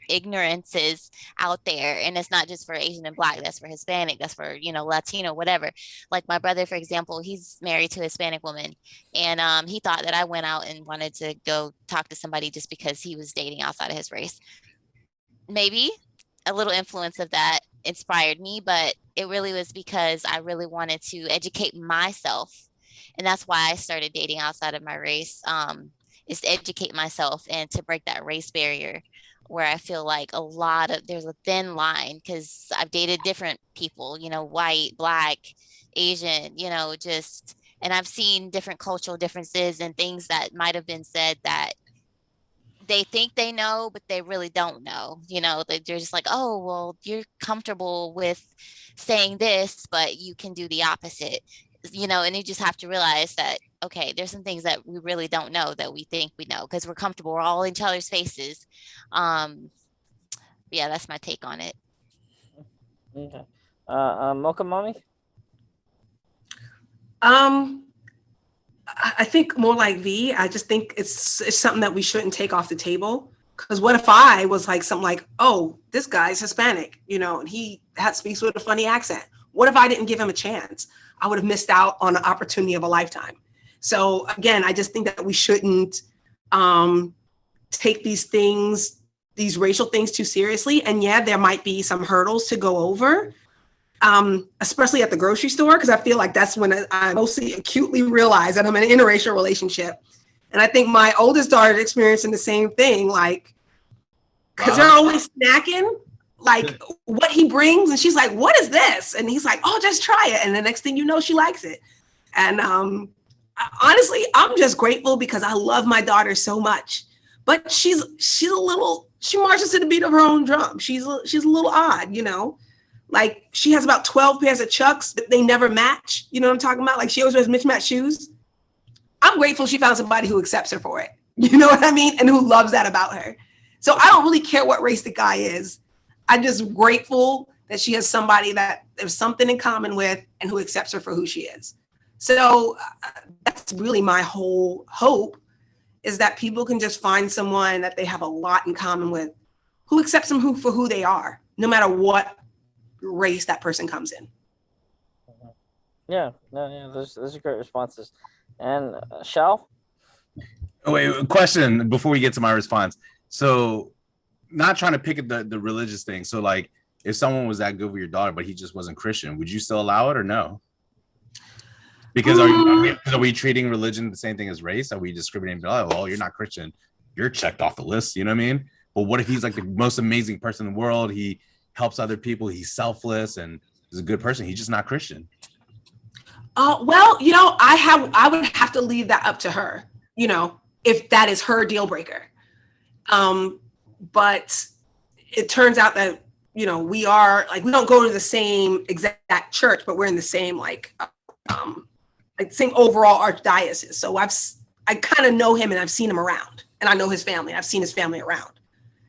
ignorances out there. And it's not just for Asian and Black, that's for Hispanic, that's for, you know, Latino, whatever. Like my brother, for example, he's married to a Hispanic woman. And he thought that I went out and wanted to go talk to somebody just because he was dating outside of his race. maybe a little influence of that inspired me, but it really was because I really wanted to educate myself. And that's why I started dating outside of my race, is to educate myself and to break that race barrier where I feel like there's a thin line because I've dated different people, white, black, Asian, and I've seen different cultural differences and things that might have been said that they think they know, but they really don't know. They're just like, oh, well, you're comfortable with saying this, but you can do the opposite, and you just have to realize that, okay, there's some things that we really don't know that we think we know because we're comfortable. We're all in each other's faces. Yeah, that's my take on it. Okay. Mocha Mommy? I think more like V. I just think it's something that we shouldn't take off the table. Because what if I was like something like, oh, this guy's Hispanic, and he speaks with a funny accent. What if I didn't give him a chance? I would have missed out on an opportunity of a lifetime. So again, I just think that we shouldn't take these racial things too seriously. And yeah, there might be some hurdles to go over. Especially at the grocery store, because I feel like that's when I mostly acutely realize that I'm in an interracial relationship. And I think my oldest daughter is experiencing the same thing, like, because they're always snacking, like what he brings. And she's like, what is this? And he's like, oh, just try it. And the next thing you know, she likes it. And honestly, I'm just grateful because I love my daughter so much. But she marches to the beat of her own drum. She's a little odd, Like she has about 12 pairs of Chucks, but they never match. You know what I'm talking about? Like she always wears mismatched shoes. I'm grateful she found somebody who accepts her for it. You know what I mean? And who loves that about her. So I don't really care what race the guy is. I'm just grateful that she has somebody that there's something in common with and who accepts her for who she is. So that's really my whole hope, is that people can just find someone that they have a lot in common with, who accepts them for who they are, no matter what race that person comes in. Yeah, those are great responses. And Shao? Wait, question before we get to my response. So, not trying to pick at the religious thing. So, like, if someone was that good with your daughter, but he just wasn't Christian, would you still allow it or no? Because are we treating religion the same thing as race? Are we discriminating? Oh, well, you're not Christian, you're checked off the list. You know what I mean? But what if he's like the most amazing person in the world? He helps other people. He's selfless and is a good person. He's just not Christian. Well, I would have to leave that up to her, if that is her deal breaker. But it turns out that, we are like, we don't go to the same exact church, but we're in the same, same overall archdiocese. So I kind of know him and I've seen him around, and I know his family. I've seen his family around.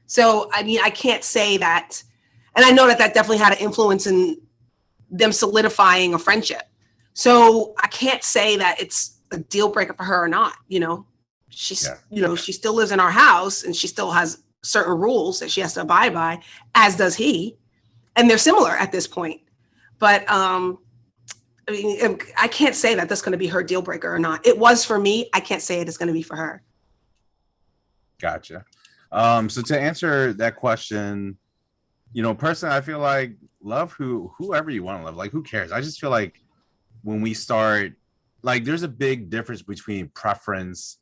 So, I mean, I can't say that. And I know that definitely had an influence in them solidifying a friendship. So I can't say that it's a deal breaker for her or not. She still lives in our house and she still has certain rules that she has to abide by, as does he. And they're similar at this point. But I can't say that that's going to be her deal breaker or not. It was for me. I can't say it is going to be for her. Gotcha. So to answer that question, personally, I feel like love whoever you want to love. Like, who cares? I just feel like when we start, like, there's a big difference between preference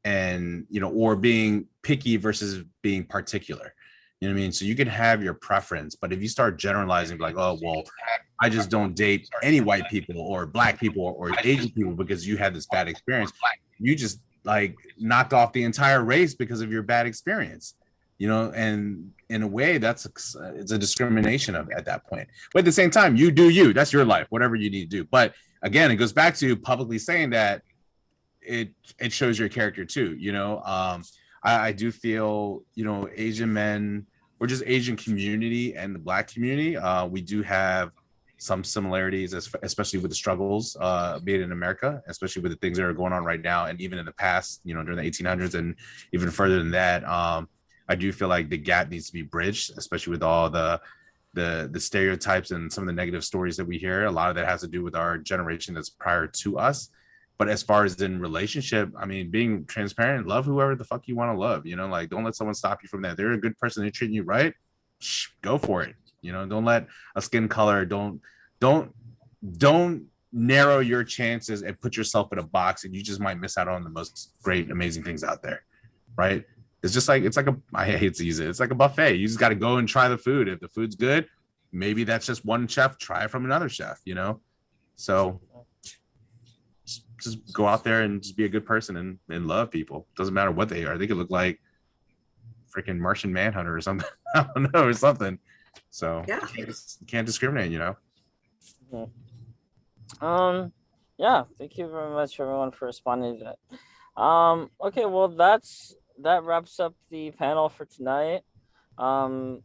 and, or being picky versus being particular. You know what I mean? So you can have your preference, but if you start generalizing, like, oh, well, I just don't date any white people or black people or Asian people because you had this bad experience, you just like knocked off the entire race because of your bad experience. And in a way, it's a discrimination at that point. But at the same time, you do you. That's your life, whatever you need to do. But again, it goes back to publicly saying that it shows your character too. I do feel, Asian men or just Asian community and the Black community, we do have some similarities, especially with the struggles made in America, especially with the things that are going on right now, and even in the past, during the 1800s and even further than that. I do feel like the gap needs to be bridged, especially with all the stereotypes and some of the negative stories that we hear. A lot of that has to do with our generation that's prior to us. But as far as in relationship, I mean, being transparent, love whoever the fuck you want to love, you know, like don't let someone stop you from that. They're a good person, they're treating you right, go for it. You know, don't let a skin color, don't narrow your chances and put yourself in a box, and you just might miss out on the most great, amazing things out there, right? It's just like, it's like I hate to use it, it's like a buffet. You just got to go and try the food. If the food's good, maybe that's just one chef, try it from another chef, you know? So just go out there and just be a good person and love people. Doesn't matter what they are. They could look like freaking Martian Manhunter or something. I don't know, or something. So Yeah. you can't discriminate, you know? Yeah, thank you very much everyone for responding to that. Okay, well that wraps up the panel for tonight.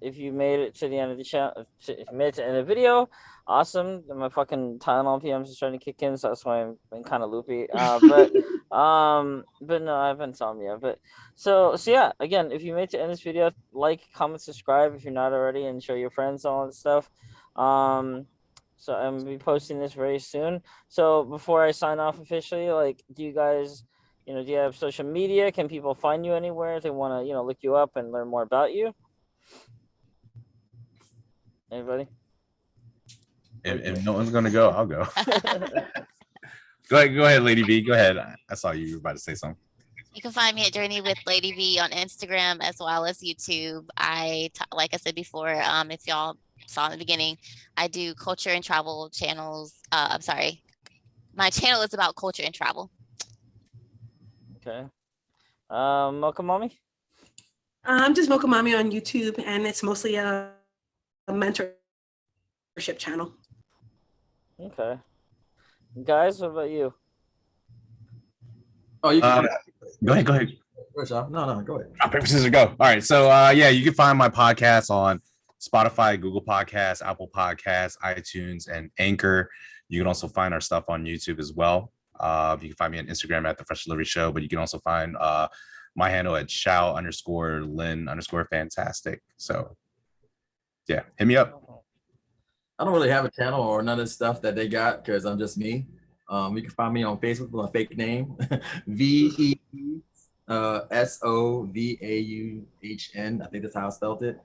If you made it to the end of the channel, if you made it to the end of the video, awesome. My fucking Tylenol PMs is starting to kick in, so that's why I've been kind of loopy. But no, I have insomnia. But so yeah, again, if you made it to the end of this video, like, comment, subscribe if you're not already, and show your friends all that stuff. So I'm gonna be posting this very soon. So before I sign off officially, like, do you guys, do you have social media? Can people find you anywhere if they want to, look you up and learn more about you? Anybody? If no one's gonna go, I'll go. Go ahead, Lady V. Go ahead. I saw you were about to say something. You can find me at Journey with Lady V on Instagram as well as YouTube. Like I said before, if y'all saw in the beginning, I do culture and travel channels. I'm sorry, my channel is about culture and travel. Okay. Mocha Mommy? I'm just Mocha Mommy on YouTube, and it's mostly a mentorship channel. Okay. Guys, what about you? Oh, you can Go ahead. No, go ahead. Rock, paper, scissors, go. All right. So yeah, you can find my podcast on Spotify, Google Podcasts, Apple Podcasts, iTunes, and Anchor. You can also find our stuff on YouTube as well. You can find me on Instagram at The Fresh Delivery Show, but you can also find my handle at Shao_Lin_fantastic. So yeah, hit me up. I don't really have a channel or none of the stuff that they got because I'm just me. You can find me on Facebook with a fake name, VEE SOVAUHN. I think that's how I spelled it.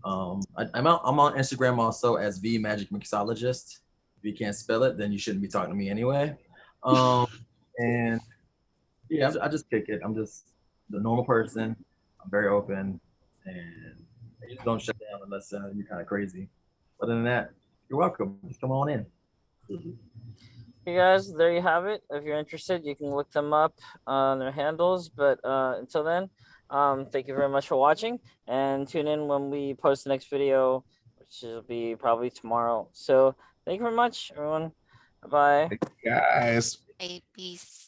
I'm on Instagram also as V Magic Mixologist. If you can't spell it, then you shouldn't be talking to me anyway. And yeah, I just kick it. I'm just the normal person. I'm very open, and I just don't shut down unless you're kind of crazy. Other than that, you're welcome. Just come on in. Hey guys, there you have it. If you're interested, you can look them up on their handles. But until then, thank you very much for watching, and tune in when we post the next video, which will be probably tomorrow. So thank you very much, everyone. Bye. Guys. Peace.